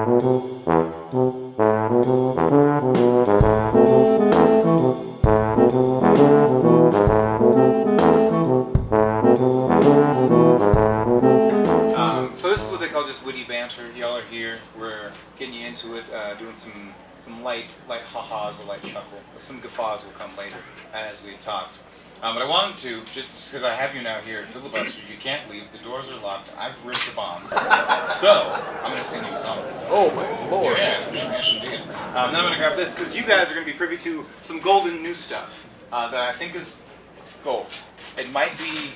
So this is what they call just witty banter. Y'all are here. We're getting you into it, doing some light ha-has, a light chuckle. Some guffaws will come later, as we talked. But I wanted to, just because I have you now here at Filibuster, you can't leave. The doors are locked. I've ripped the bombs. So I'm going to sing you a song. Oh my lord. Yeah, yes indeed. Now I'm going to grab this, because you guys are going to be privy to some golden new stuff that I think is gold. It might be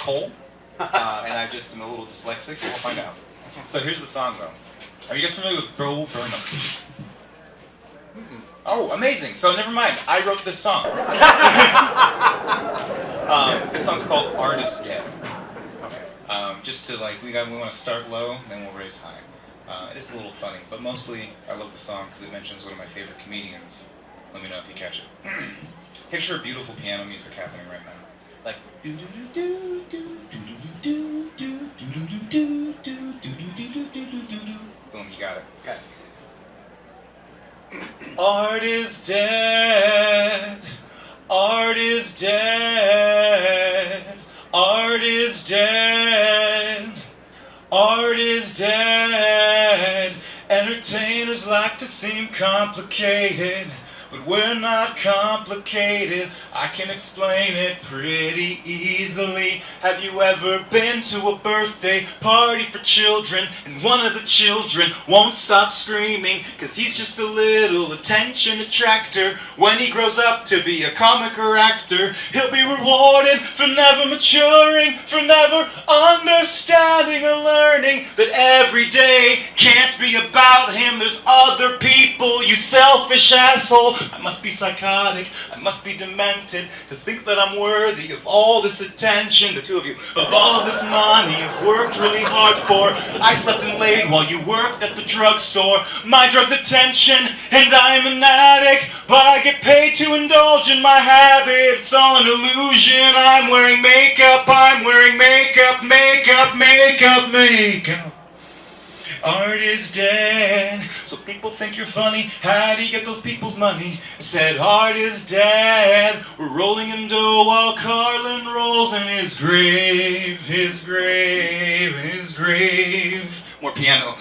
coal. And I just am a little dyslexic, we'll find out. So here's the song though. Are you guys familiar with Bo Burnham? Oh, amazing! So never mind, I wrote this song. This song's called Art is Dead. Okay. Just to we want to start low, then we'll raise high. It's a little funny, but mostly I love the song because it mentions one of my favorite comedians. Let me know if you catch it. Picture beautiful piano music happening right now. Like do do do do do do do do do do do do do do do do. Boom, you got it. Got it. Art is dead. Art is dead. Art is dead. Art is dead. Entertainers like to seem complicated. But we're not complicated, I can explain it pretty easily. Have you ever been to a birthday party for children and one of the children won't stop screaming cause he's just a little attention attractor? When he grows up to be a comic or actor, he'll be rewarded for never maturing, for never understanding or learning that every day can't be about him. There's other people, you selfish asshole. I must be psychotic, I must be demented to think that I'm worthy of all this attention, the two of you, of all of this money I've worked really hard for. I slept in late while you worked at the drugstore. My drug's attention, and I am an addict, but I get paid to indulge in my habit. It's all an illusion. I'm wearing makeup, makeup. Art is dead, so people think you're funny. How do you get those people's money? I said art is dead. We're rolling in dough while Carlin rolls in his grave, his grave, his grave. More piano.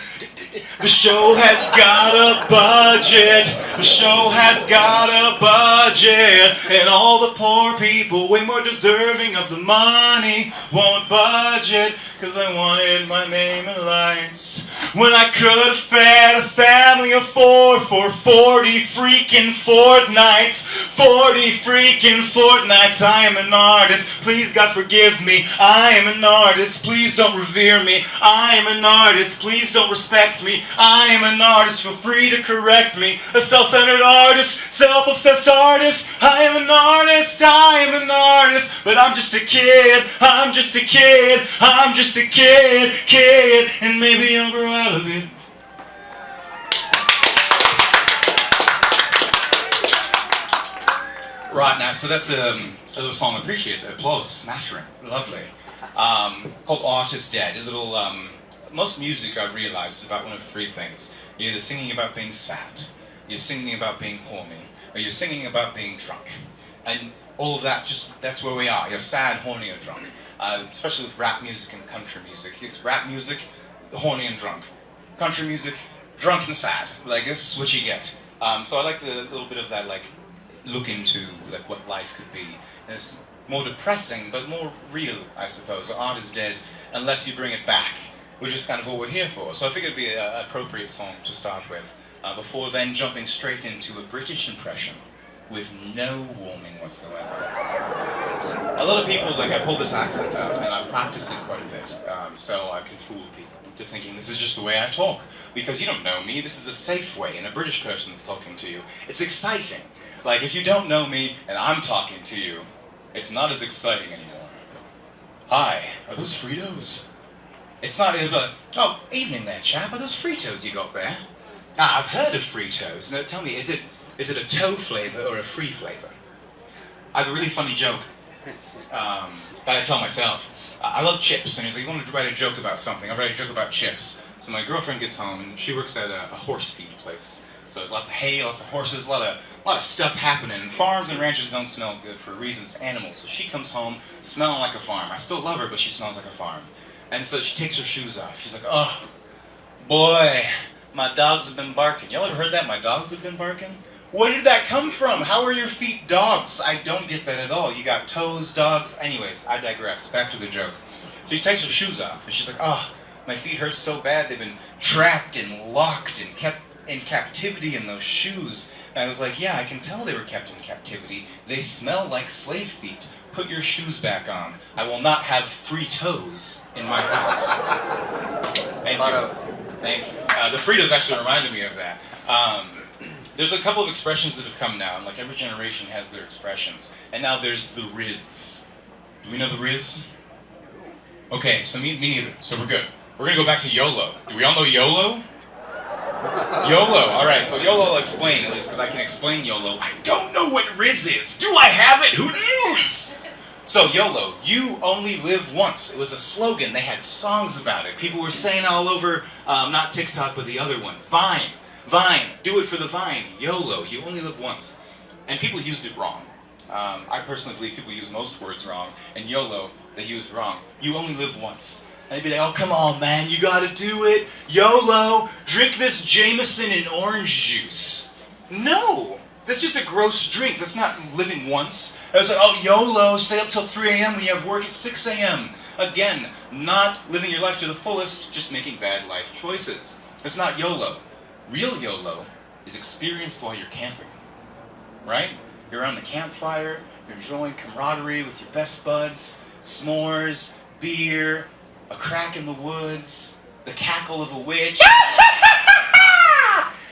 The show has got a budget. The show has got a budget. And all the poor people, way more deserving of the money, won't budget. Cause I wanted my name in lights. When I could have fed a family of 4 for 40 freaking fortnights. 40 freaking fortnights. I am an artist. Please God forgive me. I am an artist. Please don't revere me. I am an artist. Please don't respect me. I am an artist. Feel free to correct me. A self-centered artist. Self-obsessed artist. I am an artist. I am an artist. But I'm just a kid. I'm just a kid. I'm just a kid. And maybe I'll grow out of it. Right, now, so that's a little song. I appreciate the applause. Smattering. Lovely. Called Art is Dead. A little, most music, I've realized, is about one of 3 things. You're either singing about being sad, you're singing about being horny, or you're singing about being drunk. And all of that, that's where we are. You're sad, horny, or drunk. Especially with rap music and country music. It's rap music, horny and drunk. Country music, drunk and sad. This is what you get. So I like a little bit of that, look into what life could be. And it's more depressing, but more real, I suppose. Art is dead unless you bring it back, which is kind of what we're here for. So I figured it'd be an appropriate song to start with, before then jumping straight into a British impression with no warming whatsoever. A lot of people, I pull this accent out, and I've practiced it quite a bit, so I can fool people into thinking this is just the way I talk. Because you don't know me, this is a safe way, and a British person's talking to you. It's exciting. If you don't know me, and I'm talking to you, it's not as exciting anymore. Hi, are those Fritos? It's not even, oh, evening there, chap, are those Fritos you got there? Ah, I've heard of Fritos. Now, tell me, is it a toe flavour or a free flavour? I have a really funny joke that I tell myself. I love chips, and he's like, you want to write a joke about something? I'll write a joke about chips. So my girlfriend gets home, and she works at a horse feed place. So there's lots of hay, lots of horses, a lot of stuff happening. And farms and ranches don't smell good for reasons, animals. So she comes home smelling like a farm. I still love her, but she smells like a farm. And so she takes her shoes off. She's like, oh, boy, my dogs have been barking. Y'all ever heard that? My dogs have been barking? Where did that come from? How are your feet dogs? I don't get that at all. You got toes, dogs. Anyways, I digress. Back to the joke. So she takes her shoes off, and she's like, oh, my feet hurt so bad. They've been trapped and locked and kept in captivity in those shoes. And I was like, yeah, I can tell they were kept in captivity. They smell like slave feet. Put your shoes back on. I will not have free toes in my house. Thank you. Thank you. The Fritos actually reminded me of that. There's a couple of expressions that have come now, and like every generation has their expressions. And now there's the Riz. Do we know the Riz? Okay, so me neither. So we're good. We're gonna go back to YOLO. Do we all know YOLO? YOLO. All right. So YOLO I'll explain, at least because I can explain YOLO. I don't know what Riz is. Do I have it? Who knows? So YOLO, you only live once. It was a slogan. They had songs about it. People were saying all over, not TikTok, but the other one, Vine. Vine, do it for the Vine. YOLO, you only live once. And people used it wrong. I personally believe people use most words wrong. And YOLO, they used wrong. You only live once. And they'd be like, oh, come on, man, you gotta do it. YOLO, drink this Jameson and orange juice. No, that's just a gross drink. That's not living once. I was like, oh, YOLO, stay up till 3 a.m. when you have work at 6 a.m. Again, not living your life to the fullest, just making bad life choices. It's not YOLO. Real YOLO is experienced while you're camping, right? You're around the campfire, you're enjoying camaraderie with your best buds, s'mores, beer, a crack in the woods, the cackle of a witch.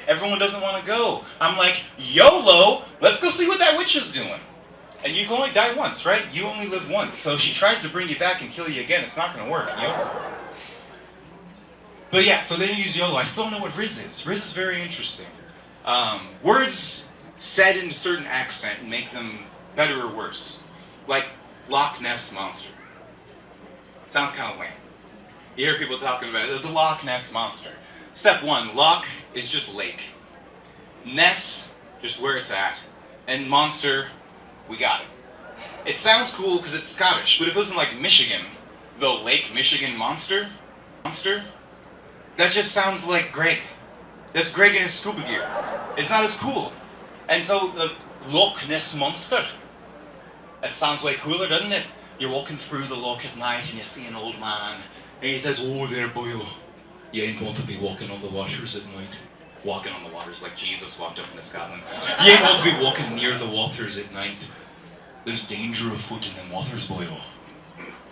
Everyone doesn't want to go. I'm like, YOLO, let's go see what that witch is doing. And you can only die once, right? You only live once. So if she tries to bring you back and kill you again, it's not going to work. YOLO. But yeah, so they didn't use YOLO. I still don't know what Riz is. Riz is very interesting. Words said in a certain accent make them better or worse. Like Loch Ness Monster. Sounds kind of lame. You hear people talking about it, the Loch Ness Monster. Step one, Loch is just lake. Ness, just where it's at. And monster, we got it. It sounds cool because it's Scottish, but if it was in like Michigan, the Lake Michigan Monster, that just sounds like Greg. That's Greg in his scuba gear. It's not as cool. And so the Loch Ness Monster, that sounds way cooler, doesn't it? You're walking through the loch at night and you see an old man, and he says, oh there boy, you ain't want to be walking on the waters at night. Walking on the waters like Jesus walked up into Scotland. You ain't want to be walking near the waters at night. There's danger afoot in them waters, boy.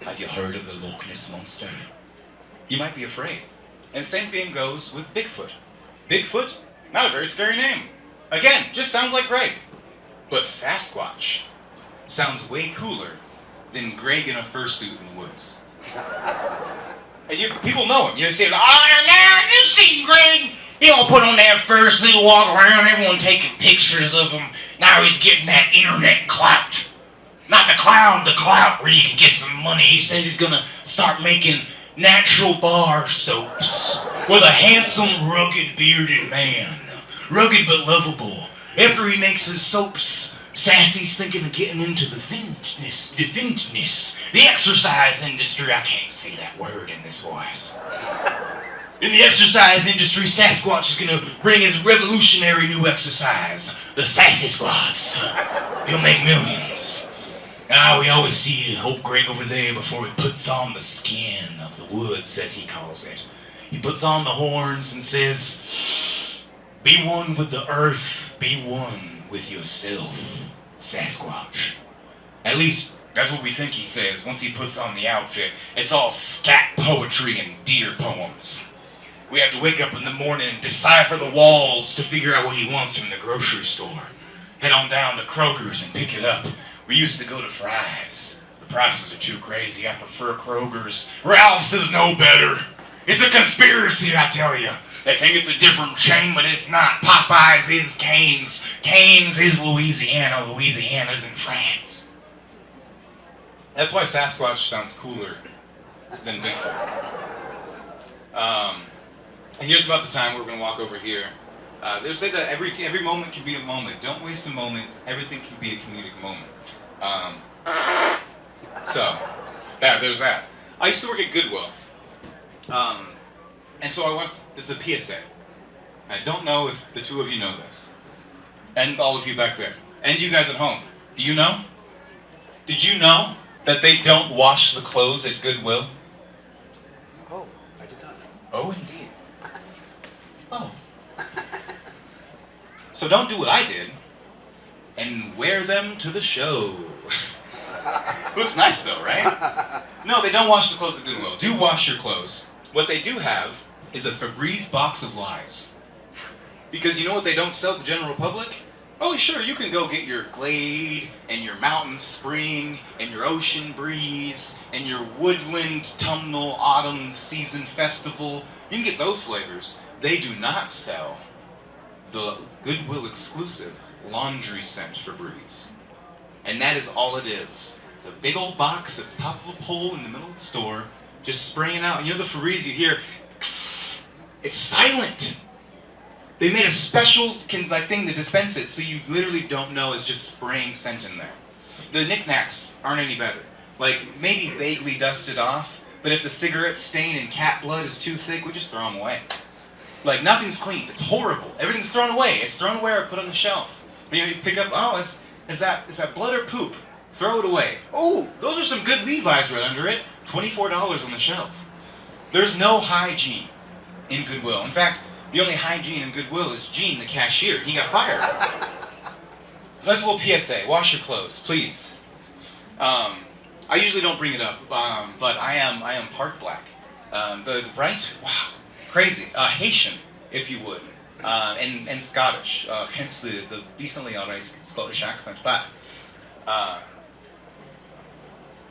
Have you heard of the Loch Ness Monster? You might be afraid. And same thing goes with Bigfoot. Bigfoot, not a very scary name. Again, just sounds like Greg. But Sasquatch sounds way cooler than Greg in a fursuit in the woods. And people know him. You see him, oh, now you see Greg. He don't put on that fursuit, walk around, everyone taking pictures of him. Now he's getting that internet clout. Not the clown, the clout where you can get some money. He says he's gonna start making natural bar soaps with a handsome, rugged, bearded man. Rugged but lovable. After he makes his soaps, Sassy's thinking of getting into the fitness, the exercise industry. I can't say that word in this voice. In the exercise industry, Sasquatch is gonna bring his revolutionary new exercise, the Sassy Squats. He'll make millions. We always see old Greg over there before he puts on the skin of the woods, as he calls it. He puts on the horns and says, be one with the earth, be one with yourself, Sasquatch. At least, that's what we think he says once he puts on the outfit. It's all scat poetry and deer poems. We have to wake up in the morning and decipher the walls to figure out what he wants from the grocery store. Head on down to Kroger's and pick it up. We used to go to Fry's. The prices are too crazy. I prefer Kroger's. Ralph's is no better. It's a conspiracy, I tell you. They think it's a different chain, but it's not. Popeyes is Cane's. Cane's is Louisiana. Louisiana's in France. That's why Sasquatch sounds cooler than Bigfoot. And here's about the time we're going to walk over here. They say that every moment can be a moment. Don't waste a moment. Everything can be a comedic moment. So, there's that. I used to work at Goodwill. And so this is a PSA. I don't know if the two of you know this. And all of you back there. And you guys at home. Do you know? Did you know that they don't wash the clothes at Goodwill? Oh, I did not know. Oh, indeed. Oh. So don't do what I did and wear them to the show. Looks nice though, right? No, they don't wash the clothes at Goodwill. Do wash your clothes. What they do have is a Febreze box of lies. Because you know what they don't sell to the general public? Oh, sure, you can go get your Glade, and your Mountain Spring, and your Ocean Breeze, and your Woodland Tumnal Autumn Season Festival. You can get those flavors. They do not sell the Goodwill exclusive laundry scent Febreze. And that is all it is. It's a big old box at the top of a pole in the middle of the store, just spraying out. And you know the Febreze you hear? It's silent. They made a special thing to dispense it, so you literally don't know it's just spraying scent in there. The knickknacks aren't any better. Like, maybe vaguely dusted off, but if the cigarette stain and cat blood is too thick, we just throw them away. Like, nothing's cleaned. It's horrible. Everything's thrown away. It's thrown away or put on the shelf. You know, you pick up, oh, is that blood or poop? Throw it away. Oh, those are some good Levi's right under it. $24 on the shelf. There's no hygiene in Goodwill. In fact, the only hygiene in Goodwill is Gene, the cashier. He got fired. So that's a little PSA. Wash your clothes, please. I usually don't bring it up, but I am part black. Right? Wow. Crazy. Haitian, if you would. And Scottish. Hence the decently alright Scottish accent. But a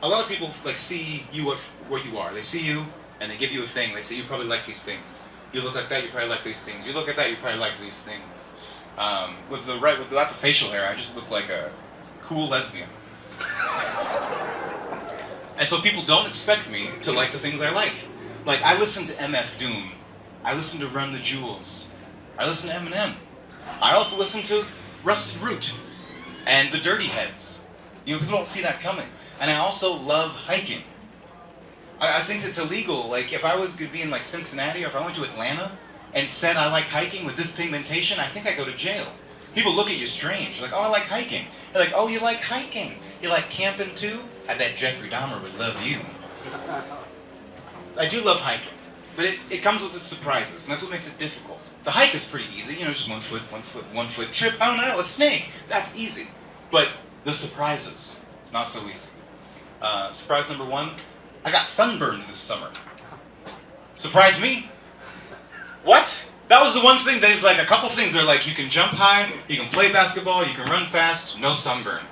lot of people see you where you are. They see you and they give you a thing. They say you probably like these things. You look like that, you probably like these things. You look at that, you probably like these things. Without the facial hair, I just look like a cool lesbian. And so people don't expect me to like the things I like. Like, I listen to MF Doom. I listen to Run the Jewels. I listen to Eminem. I also listen to Rusted Root and the Dirty Heads. You know, people don't see that coming. And I also love hiking. I think it's illegal. Like, if I was going to be in, like, Cincinnati, or if I went to Atlanta and said I like hiking with this pigmentation, I think I'd go to jail. People look at you strange. They're like, oh, I like hiking. They're like, oh, you like hiking? You like camping, too? I bet Jeffrey Dahmer would love you. I do love hiking, but it comes with its surprises, and that's what makes it difficult. The hike is pretty easy. You know, just one foot trip. Oh, no, a snake. That's easy. But the surprises, not so easy. Surprise number one, I got sunburned this summer. Surprise me? What? That was the one thing. There's like a couple things. They're like, you can jump high, you can play basketball, you can run fast, no sunburn.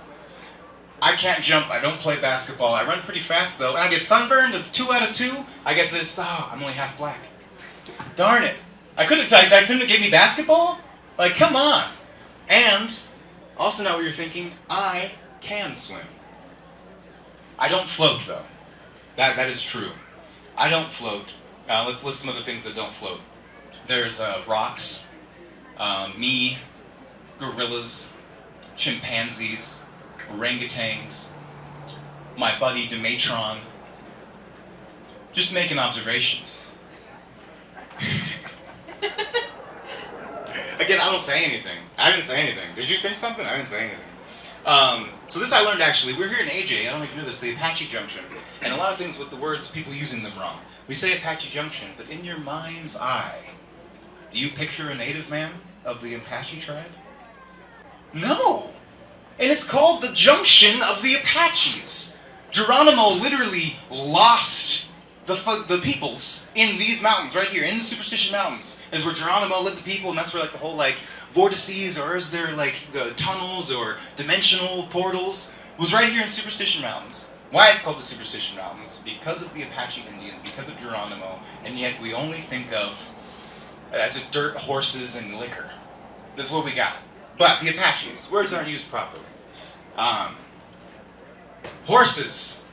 I can't jump, I don't play basketball. I run pretty fast though, and I get sunburned at 2 out of 2. I guess I'm only half black. Darn it. I couldn't have given me basketball? Like, come on. And, also now what you're thinking, I can swim. I don't float though. That is true. I don't float. Let's list some of the things that don't float. There's rocks, me, gorillas, chimpanzees, orangutans, my buddy Dematron. Just making observations. Again, I don't say anything. I didn't say anything. Did you think something? I didn't say anything. So this I learned actually. We're here in AJ, I don't know if you know this, the Apache Junction. And a lot of things with the words, people using them wrong. We say Apache Junction, but in your mind's eye, do you picture a native man of the Apache tribe? No! And it's called the Junction of the Apaches. Geronimo literally lost the peoples in these mountains right here, in the Superstition Mountains, is where Geronimo led the people, and that's where like the whole like vortices, or is there like the tunnels or dimensional portals, was right here in Superstition Mountains. Why it's called the Superstition Mountains? Because of the Apache Indians, because of Geronimo, and yet we only think of as a dirt, horses, and liquor. That's what we got. But the Apaches, words aren't used properly. Horses.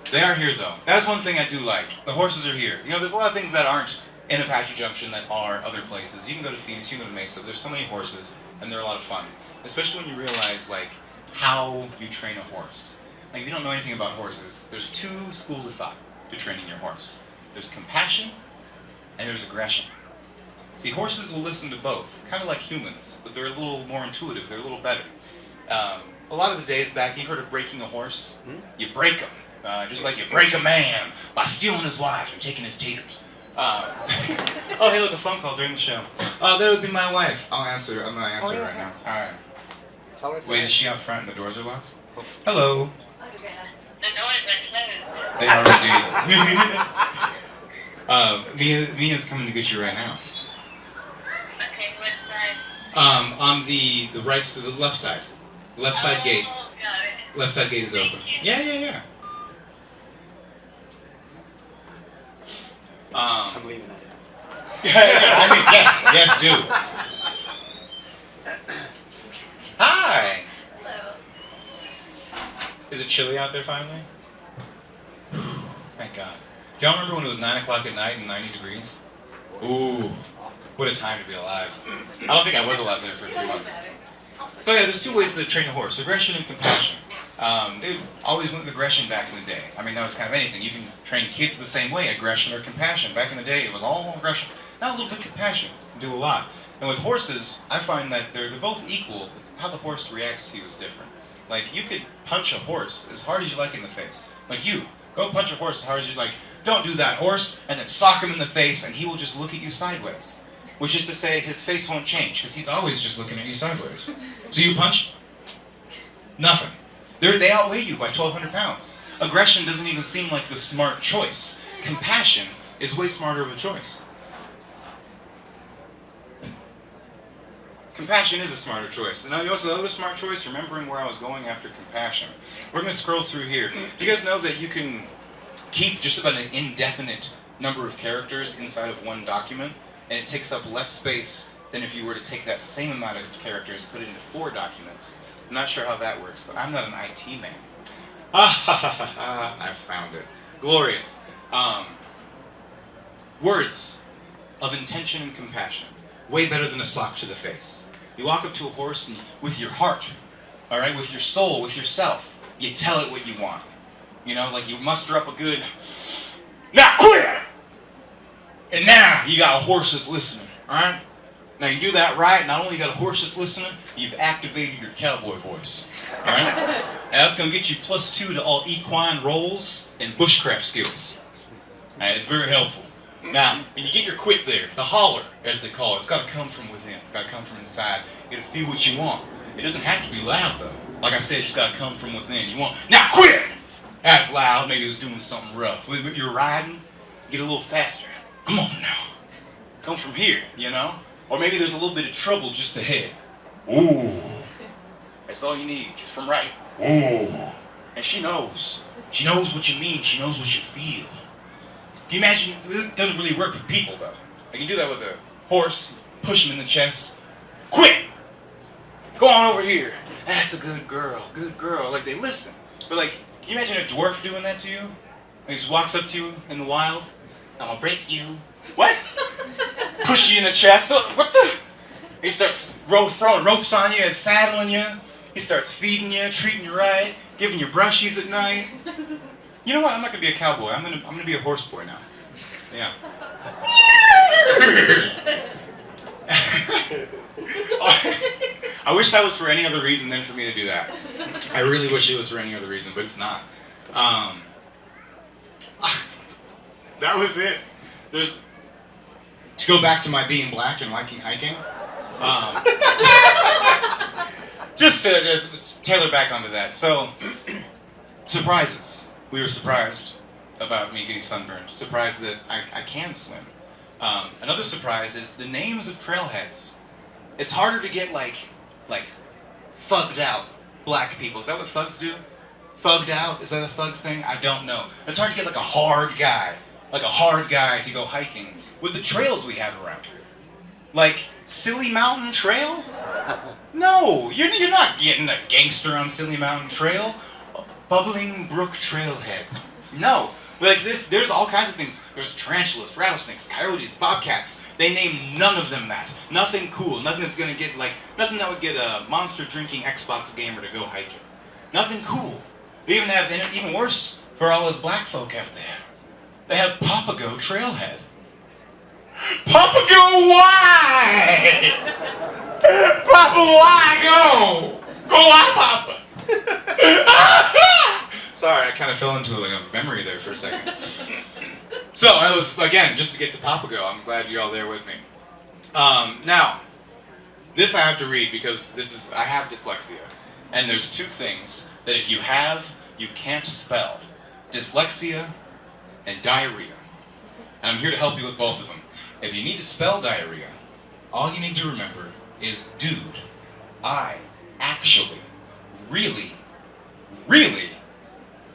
They are here though. That's one thing I do like. The horses are here. You know, there's a lot of things that aren't in Apache Junction that are other places. You can go to Phoenix, you can go to Mesa. There's so many horses, and they're a lot of fun. Especially when you realize, like, how you train a horse. Like, if you don't know anything about horses, there's two schools of thought to training your horse. There's compassion, and there's aggression. See, horses will listen to both, kind of like humans, but they're a little more intuitive, they're a little better. A lot of the days back, you've heard of breaking a horse? You break him, just like you break a man by stealing his wife and taking his taters. Oh, hey, look, a phone call during the show. That would be my wife. I'll answer. I'm going to answer right now. All right. Wait, is she out front and the doors are locked? Hello. The doors are closed. They are indeed. Mia's coming to get you right now. Okay, what side? On the right, the left side. The left side gate. Oh, got it. Left side gate is open. Yeah. I'm leaving it. I mean, yes, do. Hi. Hello. Is it chilly out there finally? Thank God. Do y'all remember when it was 9 o'clock at night and 90 degrees? Ooh, what a time to be alive. I don't think I was alive there for a few months. So yeah, there's two ways to train a horse, aggression and compassion. They always went with aggression back in the day. I mean, that was kind of anything. You can train kids the same way, aggression or compassion. Back in the day, it was all aggression. Now a little bit of compassion can do a lot. And with horses, I find that they're both equal. How the horse reacts to you is different. Like, you could punch a horse as hard as you like in the face. Like, you, go punch a horse as hard as you like. Don't do that, horse, and then sock him in the face, and he will just look at you sideways. Which is to say, his face won't change, because he's always just looking at you sideways. So you punch, nothing. They outweigh you by 1,200 pounds. Aggression doesn't even seem like the smart choice. Compassion is way smarter of a choice. Compassion is a smarter choice. And you know what's the other smart choice? Remembering where I was going after compassion. We're going to scroll through here. Do you guys know that you can keep just about an indefinite number of characters inside of one document? And it takes up less space than if you were to take that same amount of characters, put it into 4 documents. I'm not sure how that works, but I'm not an IT man. I found it. Glorious. Words of intention and compassion. Way better than a sock to the face. You walk up to a horse and with your heart, all right, with your soul, with yourself, you tell it what you want. You know, like you muster up a good, now quit! And now you got a horse that's listening, all right? Now you do that right, not only you got a horse that's listening, you've activated your cowboy voice, all right? And that's going to get you +2 to all equine roles and bushcraft skills. All right, it's very helpful. Now, when you get your quit there, the holler, as they call it, it's got to come from within. It's got to come from inside. You got to feel what you want. It doesn't have to be loud, though. Like I said, it's got to come from within. You want, now quit! That's loud. Maybe it was doing something rough. When you're riding, get a little faster. Come on now. Come from here, you know? Or maybe there's a little bit of trouble just ahead. Ooh. That's all you need, just from right. Ooh. And she knows. She knows what you mean. She knows what you feel. Can you imagine? It doesn't really work with people, though. Like, you do that with a horse, push him in the chest. Quit! Go on over here. That's a good girl. Good girl. Like, they listen. But, like, can you imagine a dwarf doing that to you? And he just walks up to you in the wild. I'm gonna break you. What? Push you in the chest. What the? He starts throwing ropes on you and saddling you. He starts feeding you, treating you right, giving you brushies at night. You know what? I'm not gonna be a cowboy. I'm gonna be a horse boy now. Yeah. I wish that was for any other reason than for me to do that. I really wish it was for any other reason, but it's not. That was it. To go back to my being black and liking hiking. Just to tailor back onto that. So, surprises. We were surprised about me getting sunburned. Surprised that I can swim. Another surprise is the names of trailheads. It's harder to get like thugged out black people. Is that what thugs do? Thugged out? Is that a thug thing? I don't know. It's hard to get like a hard guy to go hiking with the trails we have around here. Like Silly Mountain Trail? No, you're not getting a gangster on Silly Mountain Trail. Bubbling Brook Trailhead. No, Like this, there's all kinds of things. There's tarantulas, rattlesnakes, coyotes, bobcats. They name none of them that. Nothing cool. Nothing that's gonna get nothing that would get a monster drinking Xbox gamer to go hiking. Nothing cool. They even have even worse for all us black folk out there. They have Papago Trailhead. Papago, why? Papa, why go? Go why, Papa? Sorry, I kind of fell into like a memory there for a second. So I was, again, just to get to Papago, I'm glad you're all there with me. Now, this I have to read because I have dyslexia. And there's two things that if you have, you can't spell. Dyslexia and diarrhea. And I'm here to help you with both of them. If you need to spell diarrhea, all you need to remember is, dude, I actually, really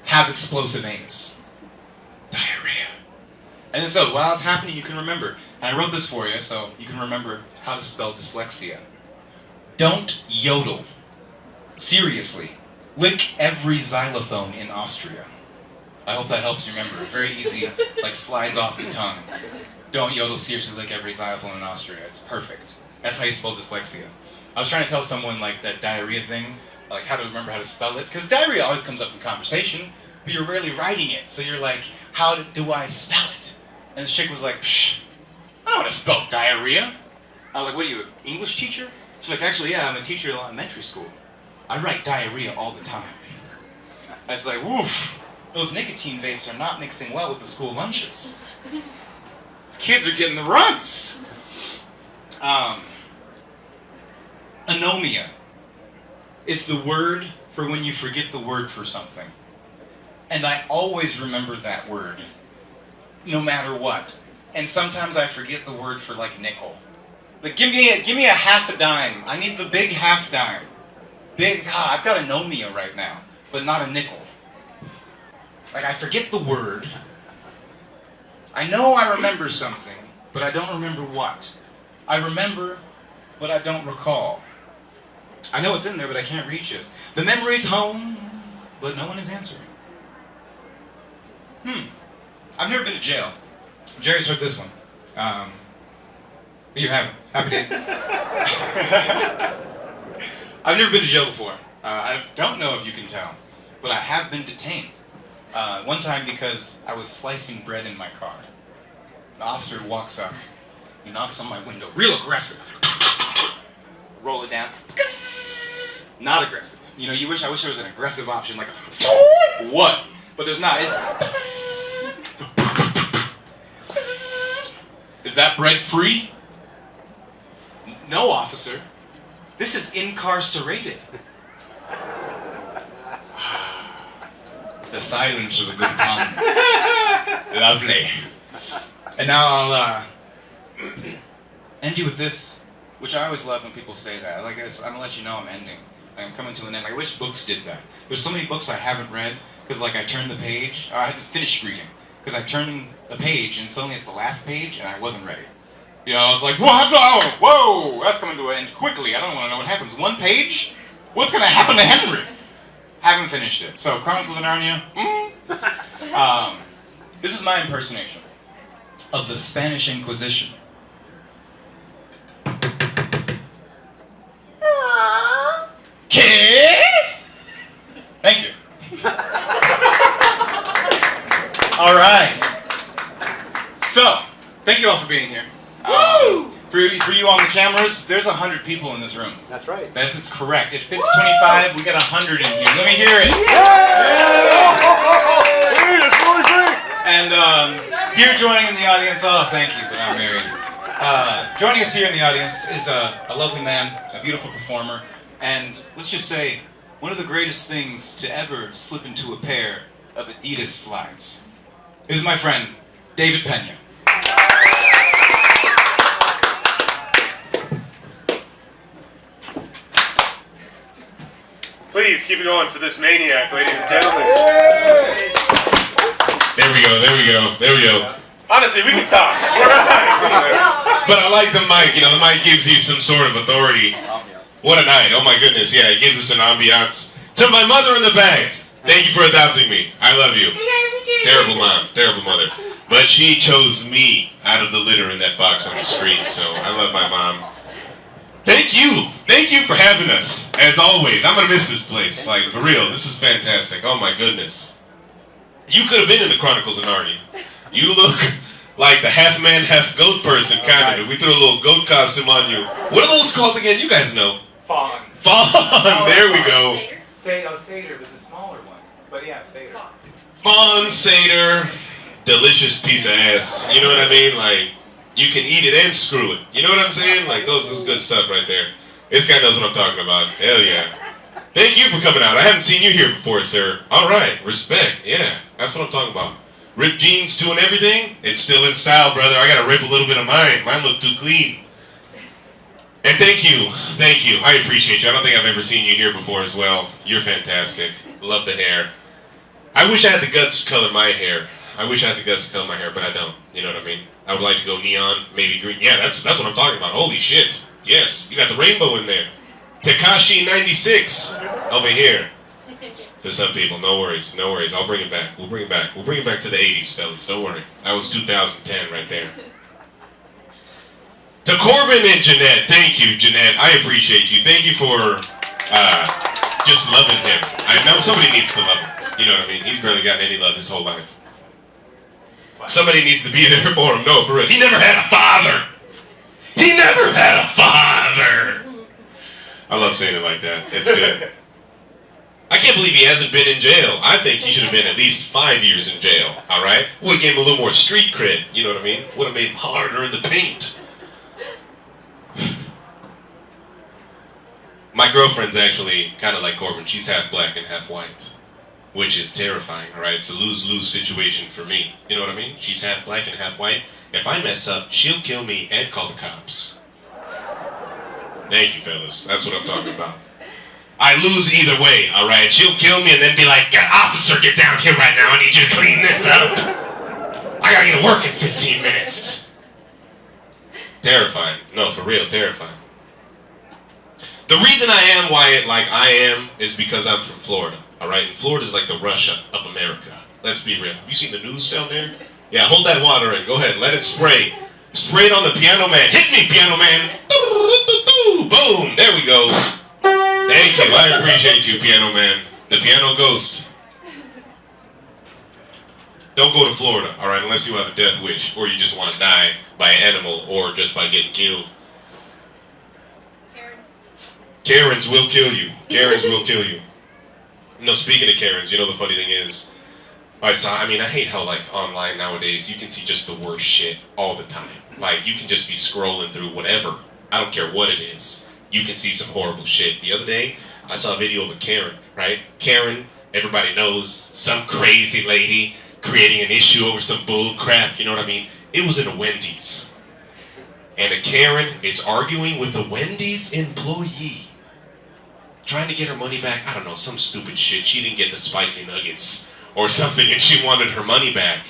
have explosive anus. Diarrhea. And so while it's happening, you can remember. And I wrote this for you so you can remember how to spell dyslexia. Don't yodel. Seriously. Lick every xylophone in Austria. I hope that helps you remember. Very easy, like slides off the tongue. Don't yodel, seriously lick every xylophone in Austria. It's perfect. That's how you spell dyslexia. I was trying to tell someone like that diarrhea thing, like how to remember how to spell it, because diarrhea always comes up in conversation, but you're rarely writing it, so you're like, how do I spell it? And this chick was like, psh, I don't know how to spell diarrhea. I was like, what are you, an English teacher? She's like, actually, yeah, I'm a teacher at elementary school. I write diarrhea all the time. I was like, woof, those nicotine vapes are not mixing well with the school lunches. These kids are getting the runs. Anomia is the word for when you forget the word for something. And I always remember that word, no matter what. And sometimes I forget the word for like nickel. Like give me a half a dime. I need the big half dime. I've got anomia right now, but not a nickel. Like I forget the word. I know I remember something, but I don't remember what. I remember, but I don't recall. I know it's in there, but I can't reach it. The memory's home, but no one is answering. I've never been to jail. Jerry's heard this one. You haven't. Happy days. I've never been to jail before. I don't know if you can tell, but I have been detained. One time because I was slicing bread in my car. An officer walks up. He knocks on my window, real aggressive. Roll it down. Not aggressive. You know, I wish there was an aggressive option, like a what? But there's not. It's Is that bread free? No, officer. This is incarcerated. The silence of the good tongue. Lovely. And now I'll end you with this, which I always love when people say that. Like I'm gonna let you know I'm ending. I'm coming to an end. I wish books did that. There's so many books I haven't read because like I turned the page, or I haven't finished reading because I turned the page and suddenly it's the last page and I wasn't ready. You know, I was like, what? No, whoa, that's coming to an end quickly. I don't want to know what happens. One page? What's gonna happen to Henry? Haven't finished it. So Chronicles of Narnia. This is my impersonation of the Spanish Inquisition. ¿Qué? Thank you. All right. So, thank you all for being here. For you on the cameras, there's 100 people in this room. That's right. This is correct. It fits 25. We got 100 in here. Let me hear it. That's really great. And here joining in the audience, oh, thank you, but I'm married. Joining us here in the audience is a lovely man, a beautiful performer, and let's just say, one of the greatest things to ever slip into a pair of Adidas slides. This is my friend, David Pena. Please keep it going for this maniac, ladies and gentlemen. There we go. Honestly, we can talk. We're right. But I like the mic, the mic gives you some sort of authority. What a night, oh my goodness, yeah, it gives us an ambiance. To my mother in the back, thank you for adopting me. I love you. Terrible mom, terrible mother. But she chose me out of the litter in that box on the street, so I love my mom. Thank you for having us, as always. I'm gonna miss this place, like, for real. This is fantastic, oh my goodness. You could have been in the Chronicles of Narnia. You look like the half-man, half-goat person, kind of. If we threw a little goat costume on you. What are those called again? You guys know. Fawn. Fawn, there we go. Satyr, but the smaller one. But yeah, satyr. Fawn, satyr, delicious piece of ass. You know what I mean? Like, you can eat it and screw it. You know what I'm saying? Like, those is good stuff right there. This guy knows what I'm talking about. Hell yeah. Thank you for coming out. I haven't seen you here before, sir. All right, respect. Yeah, that's what I'm talking about. Ripped jeans too and everything? It's still in style, brother. I gotta rip a little bit of mine. Mine look too clean. And thank you. I appreciate you. I don't think I've ever seen you here before as well. You're fantastic. Love the hair. I wish I had the guts to color my hair. But I don't. You know what I mean? I would like to go neon, maybe green. Yeah, that's what I'm talking about. Holy shit. Yes, you got the rainbow in there. Tekashi 96 over here. For some people, no worries. I'll bring it back. We'll bring it back to the 80s, fellas. Don't worry. That was 2010 right there. To Corbin and Jeanette, thank you, Jeanette. I appreciate you. Thank you for just loving him. I know somebody needs to love him. You know what I mean? He's barely gotten any love his whole life. Somebody needs to be there for him. No, for real. He never had a father. I love saying it like that. It's good. I can't believe he hasn't been in jail. I think he should have been at least 5 years in jail. All right? Would have gave him a little more street cred. You know what I mean? Would have made him harder in the paint. My girlfriend's actually kind of like Corbin. She's half black and half white, which is terrifying, all right? It's a lose-lose situation for me. You know what I mean? She's half black and half white. If I mess up, she'll kill me and call the cops. Thank you, fellas. That's what I'm talking about. I lose either way, all right? She'll kill me and then be like, officer, get down here right now. I need you to clean this up. I gotta get to work in 15 minutes. Terrifying. No, for real, terrifying. The reason I am Wyatt like I am is because I'm from Florida, all right? And Florida's like the Russia of America. Let's be real. You seen the news down there? Yeah, hold that water in. Go ahead, let it spray. Spray it on the piano man. Hit me, piano man. Boom, there we go. Thank you, I appreciate you, piano man. The piano ghost. Don't go to Florida, all right, unless you have a death wish, or you just want to die by an animal, or just by getting killed. Karens will kill you. Karens will kill you. No, speaking of Karens, you know the funny thing is, I hate how, like, online nowadays, you can see just the worst shit all the time. Like, you can just be scrolling through whatever. I don't care what it is. You can see some horrible shit. The other day, I saw a video of a Karen, right? Karen, everybody knows, some crazy lady creating an issue over some bull crap, you know what I mean? It was in a Wendy's. And a Karen is arguing with a Wendy's employee, trying to get her money back. I don't know, some stupid shit. She didn't get the spicy nuggets or something, and she wanted her money back.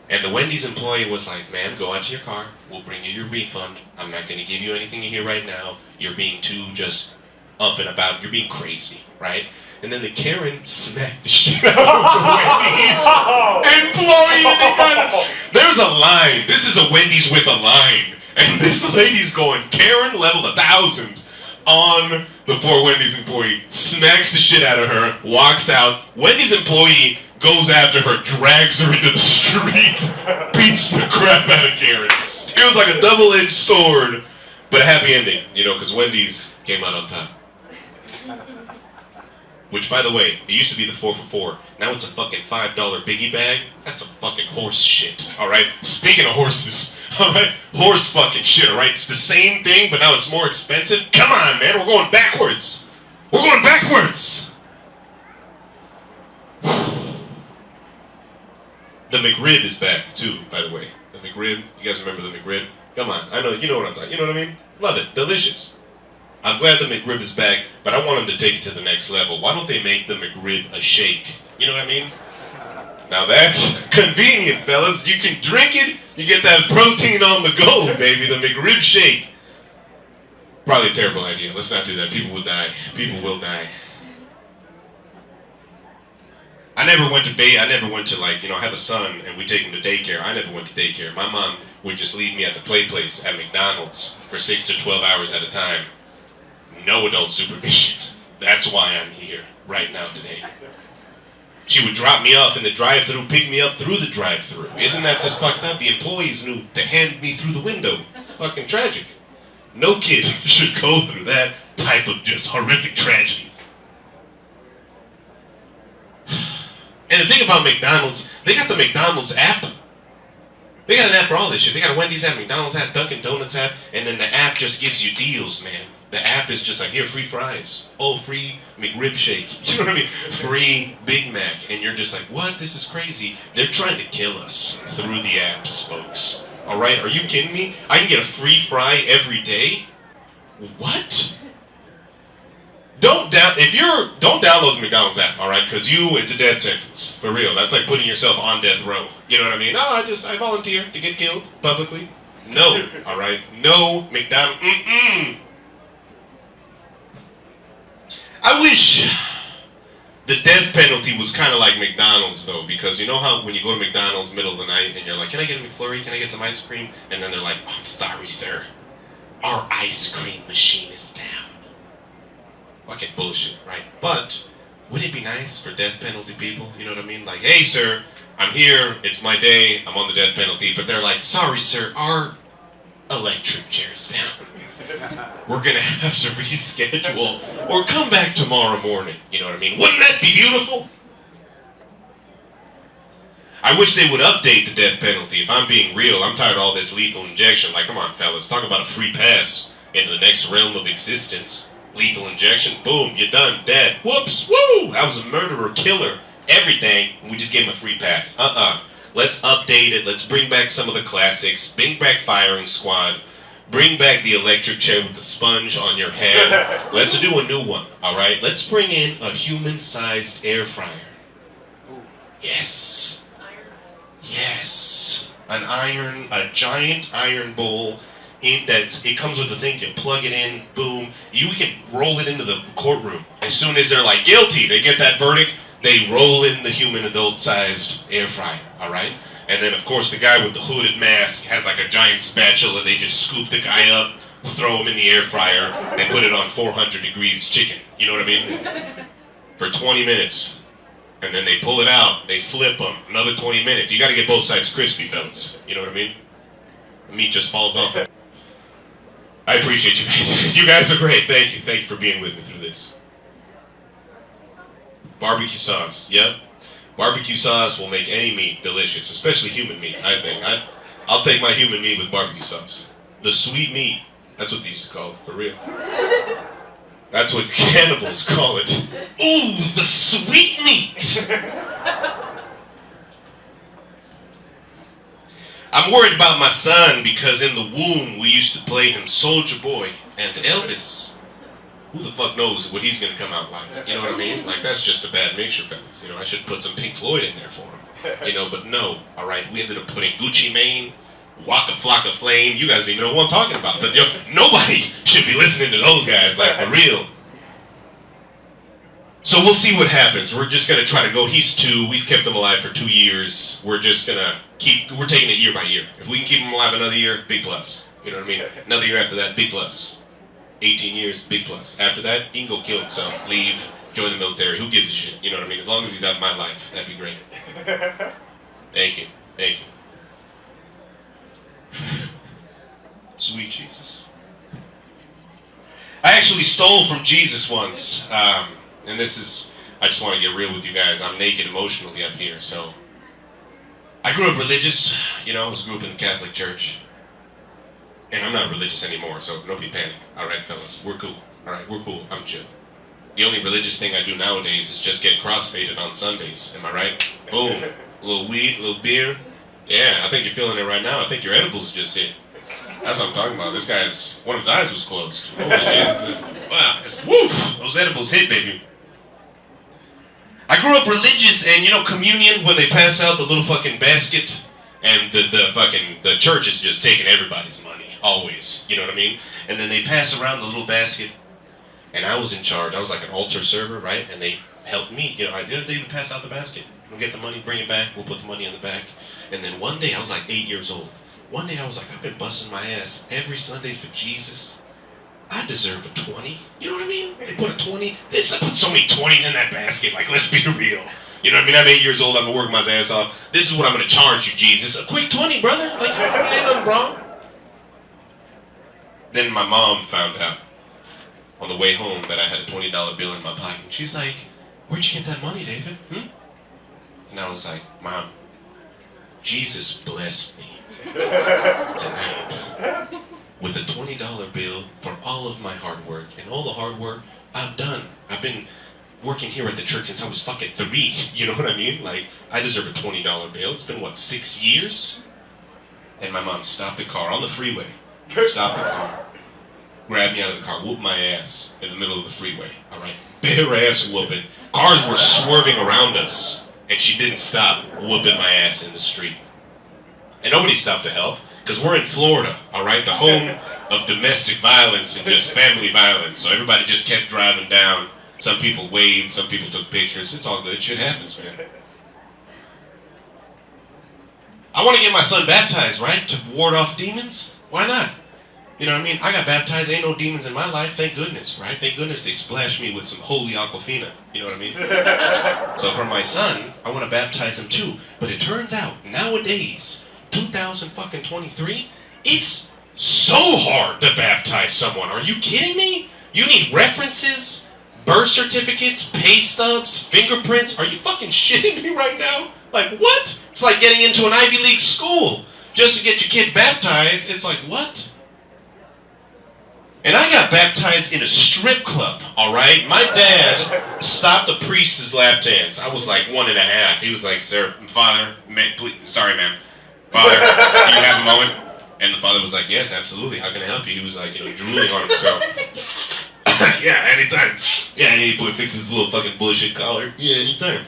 And the Wendy's employee was like, ma'am, go out to your car. We'll bring you your refund. I'm not going to give you anything here right now. You're being too just up and about. You're being crazy, right? And then the Karen smacked the shit out of the Wendy's employee. There's a line. This is a Wendy's with a line. And this lady's going, Karen level 1,000 on the poor Wendy's employee, smacks the shit out of her, walks out. Wendy's employee goes after her, drags her into the street, beats the crap out of Karen. It was like a double-edged sword, but a happy ending, you know, because Wendy's came out on top. Which, by the way, it used to be the 4 for $4. Now it's a fucking $5 biggie bag. That's some fucking horse shit, alright? Speaking of horses, alright? Horse fucking shit, alright? It's the same thing, but now it's more expensive. Come on, man, we're going backwards. We're going backwards. The McRib is back, too, by the way. The McRib, you guys remember the McRib? Come on, I know, you know what I'm talking, you know what I mean? Love it, delicious. I'm glad the McRib is back, but I want them to take it to the next level. Why don't they make the McRib a shake? You know what I mean? Now that's convenient, fellas. You can drink it, you get that protein on the go, baby. The McRib shake. Probably a terrible idea. Let's not do that. People will die. People will die. I never went to like, I have a son and we take him to daycare. I never went to daycare. My mom would just leave me at the play place at McDonald's for 6 to 12 hours at a time. No adult supervision. That's why I'm here right now today. She would drop me off in the drive-thru, pick me up through the drive-thru. Isn't that just fucked up? The employees knew to hand me through the window. That's fucking tragic. No kid should go through that type of just horrific tragedies. And the thing about McDonald's, they got the McDonald's app. They got an app for all this shit. They got a Wendy's app, McDonald's app, Dunkin' Donuts app, and then the app just gives you deals, man. The app is just like, here, free fries. Oh, free McRib shake. You know what I mean? Free Big Mac. And you're just like, what? This is crazy. They're trying to kill us through the apps, folks. All right? Are you kidding me? I can get a free fry every day? What? Don't download the McDonald's app, all right? Because it's a death sentence. For real. That's like putting yourself on death row. You know what I mean? No, I volunteer to get killed publicly. No, all right? No McDonald's. I wish the death penalty was kind of like McDonald's, though, because you know how when you go to McDonald's middle of the night and you're like, can I get a McFlurry? Can I get some ice cream? And then they're like, oh, I'm sorry, sir. Our ice cream machine is down. Fucking bullshit, right? But would it be nice for death penalty people? You know what I mean? Like, hey, sir, I'm here. It's my day. I'm on the death penalty. But they're like, sorry, sir, our electric chair's down. We're going to have to reschedule or come back tomorrow morning. You know what I mean? Wouldn't that be beautiful? I wish they would update the death penalty. If I'm being real, I'm tired of all this lethal injection. Like, come on, fellas. Talk about a free pass into the next realm of existence. Lethal injection. Boom. You're done. Dead. Whoops. Woo! I was a murderer, killer, everything. We just gave him a free pass. Let's update it. Let's bring back some of the classics. Bring back Firing Squad. Bring back the electric chair with the sponge on your head. Let's do a new one, all right? Let's bring in a human-sized air fryer. Yes. Yes. A giant iron bowl. It comes with a thing. You plug it in, boom. You can roll it into the courtroom. As soon as they're like, guilty, they get that verdict, they roll in the human adult-sized air fryer, all right? And then, of course, the guy with the hooded mask has like a giant spatula. They just scoop the guy up, throw him in the air fryer, and put it on 400 degrees chicken. You know what I mean? For 20 minutes. And then they pull it out. They flip them. Another 20 minutes. You got to get both sides crispy, fellas. You know what I mean? The meat just falls off. I appreciate you guys. You guys are great. Thank you. Thank you for being with me through this. Barbecue sauce. Yep. Barbecue sauce will make any meat delicious, especially human meat, I think. I'll take my human meat with barbecue sauce. The sweet meat. That's what they used to call it, for real. That's what cannibals call it. Ooh, the sweet meat! I'm worried about my son because in the womb we used to play him Soulja Boy and Elvis. Who the fuck knows what he's going to come out like? You know what I mean? Like, that's just a bad mixture, fellas. You know, I should put some Pink Floyd in there for him. You know, but no. All right, we ended up putting Gucci Mane, Waka Flocka Flame. You guys don't even know who I'm talking about. But nobody should be listening to those guys, like, for real. So we'll see what happens. We're just going to try to go. He's 2. We've kept him alive for 2 years. We're just going to we're taking it year by year. If we can keep him alive another year, big plus. You know what I mean? Another year after that, big plus. 18 years, big plus. After that, he can go kill himself, leave, join the military. Who gives a shit? You know what I mean? As long as he's out of my life, that'd be great. Thank you. Thank you. Sweet Jesus. I actually stole from Jesus once. And this is, I just want to get real with you guys. I'm naked emotionally up here, so. I grew up religious. You know, I grew up in the Catholic Church. And I'm not religious anymore, so nobody panic. All right, fellas, we're cool. All right, we're cool. I'm chill. The only religious thing I do nowadays is just get crossfaded on Sundays. Am I right? Boom. A little weed, a little beer. Yeah, I think you're feeling it right now. I think your edibles just hit. That's what I'm talking about. This guy's, one of his eyes was closed. Holy Jesus. Wow. Woof. Those edibles hit, baby. I grew up religious, and you know, communion, when they pass out the little fucking basket, and the church is just taking everybody's money. Always, you know what I mean? And then they pass around the little basket, and I was in charge. I was like an altar server, right? And they helped me, you know, they would pass out the basket. We'll get the money, bring it back, we'll put the money in the back. And then one day, I was like 8 years old. One day I was like, I've been busting my ass every Sunday for Jesus. I deserve a 20. You know what I mean? They put a 20. They put so many 20s in that basket. Like, let's be real. You know what I mean? I'm 8 years old. I've been working my ass off. This is what I'm going to charge you, Jesus. A quick 20, brother. Like, you know what I mean? Ain't nothing wrong. Then my mom found out on the way home that I had a $20 bill in my pocket. She's like, where'd you get that money, David? And I was like, Mom, Jesus blessed me tonight with a $20 bill for all of my hard work and all the hard work I've done. I've been working here at the church since I was fucking 3. You know what I mean? Like, I deserve a $20 bill. It's been, 6 years? And my mom stopped the car on the freeway. Stopped the car. Grabbed me out of the car. Whooped my ass in the middle of the freeway. All right? Bare ass whooping. Cars were swerving around us. And she didn't stop whooping my ass in the street. And nobody stopped to help. Because we're in Florida, all right? The home of domestic violence and just family violence. So everybody just kept driving down. Some people waved, some people took pictures. It's all good. Shit happens, man. I want to get my son baptized, right? To ward off demons? Why not? You know what I mean? I got baptized. Ain't no demons in my life. Thank goodness, right? Thank goodness they splashed me with some holy aquafina. You know what I mean? So for my son, I want to baptize him too. But it turns out, nowadays, 2023, it's so hard to baptize someone. Are you kidding me? You need references, birth certificates, pay stubs, fingerprints. Are you fucking shitting me right now? Like, what? It's like getting into an Ivy League school just to get your kid baptized. It's like, what? And I got baptized in a strip club, all right? My dad stopped a priest's lap dance. I was like 1.5. He was like, sir, father, please, sorry, ma'am. Father, do you have a moment? And the father was like, yes, absolutely. How can I help you? He was like, drooling on himself. Yeah, anytime. Yeah, and he fix his little fucking bullshit collar. Yeah, anytime.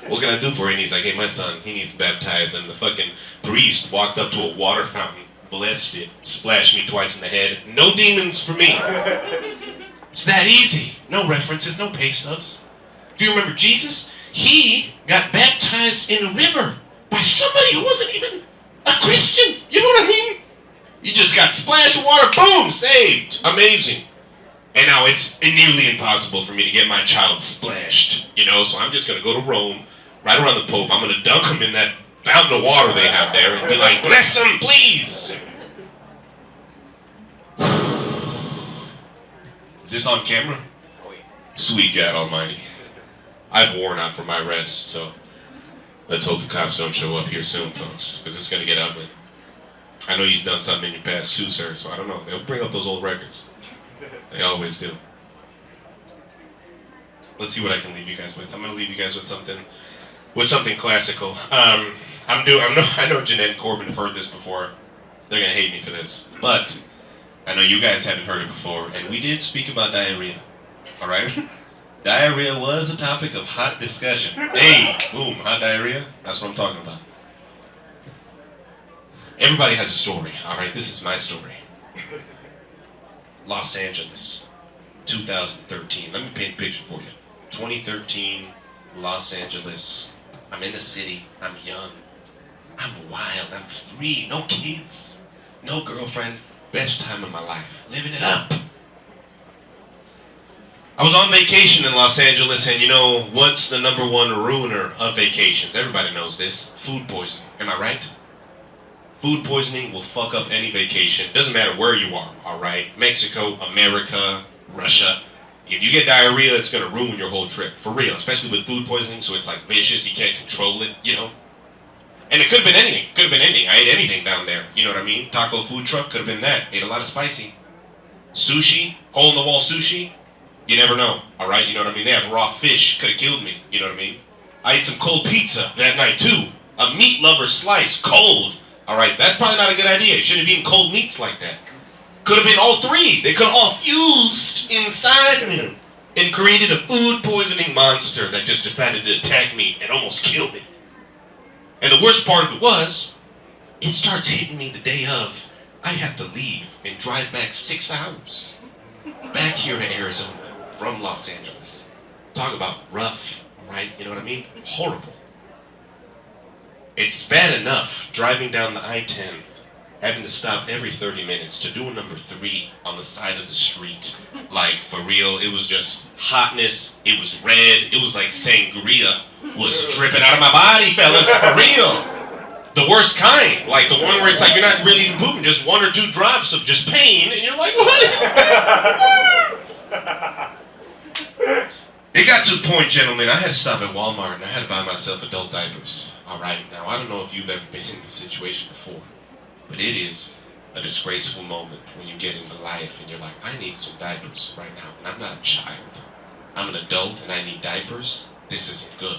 What can I do for you? And he's like, hey, my son, he needs baptized. And the fucking priest walked up to a water fountain, blessed it, splashed me twice in the head. No demons for me. It's that easy. No references, no pay stubs. If you remember Jesus, he got baptized in a river by somebody who wasn't even a Christian. You know what I mean? You just got splashed with water, boom, saved. Amazing. And now it's nearly impossible for me to get my child splashed, so I'm just going to go to Rome, right around the Pope. I'm going to dunk him in that fountain of water they have there and be like, bless him, please. Is this on camera? Sweet God Almighty. I've worn out from my rest, so let's hope the cops don't show up here soon, folks, because it's going to get ugly. I know you've done something in your past too, sir, so I don't know. They'll bring up those old records. They always do. Let's see what I can leave you guys with. I'm going to leave you guys with something classical. I know Jeanette and Corbin have heard this before. They're going to hate me for this. But I know you guys haven't heard it before. And we did speak about diarrhea. All right? Diarrhea was a topic of hot discussion. Hey, boom, hot diarrhea. That's what I'm talking about. Everybody has a story. All right? This is my story. Los Angeles, 2013. Let me paint a picture for you. 2013, Los Angeles. I'm in the city. I'm young. I'm wild. I'm free. No kids. No girlfriend. Best time of my life. Living it up. I was on vacation in Los Angeles, and what's the number one ruiner of vacations? Everybody knows this. Food poisoning. Am I right? Food poisoning will fuck up any vacation. Doesn't matter where you are, all right? Mexico, America, Russia. If you get diarrhea, it's going to ruin your whole trip. For real, especially with food poisoning, so it's like vicious. You can't control it, And it could have been anything. Could have been anything. I ate anything down there. You know what I mean? Taco food truck, could have been that. Ate a lot of spicy. Sushi, hole-in-the-wall sushi. You never know, all right? You know what I mean? They have raw fish. Could have killed me. You know what I mean? I ate some cold pizza that night, too. A meat lover slice, cold. All right, that's probably not a good idea. You shouldn't have eaten cold meats like that. Could have been all three. They could have all fused inside me and created a food poisoning monster that just decided to attack me and almost kill me. And the worst part of it was, it starts hitting me the day of. I have to leave and drive back 6 hours. Back here to Arizona from Los Angeles. Talk about rough, right? You know what I mean? Horrible. It's bad enough driving down the I-10, having to stop every 30 minutes to do a number 3 on the side of the street. Like, for real, it was just hotness, it was red, it was like sangria was dripping out of my body, fellas, for real. The worst kind, like the one where it's like you're not really even pooping, just 1 or 2 drops of just pain, and you're like, what is this? It got to the point, gentlemen, I had to stop at Walmart and I had to buy myself adult diapers. Alright, now I don't know if you've ever been in this situation before, but it is a disgraceful moment when you get into life and you're like, I need some diapers right now, and I'm not a child. I'm an adult and I need diapers. This isn't good.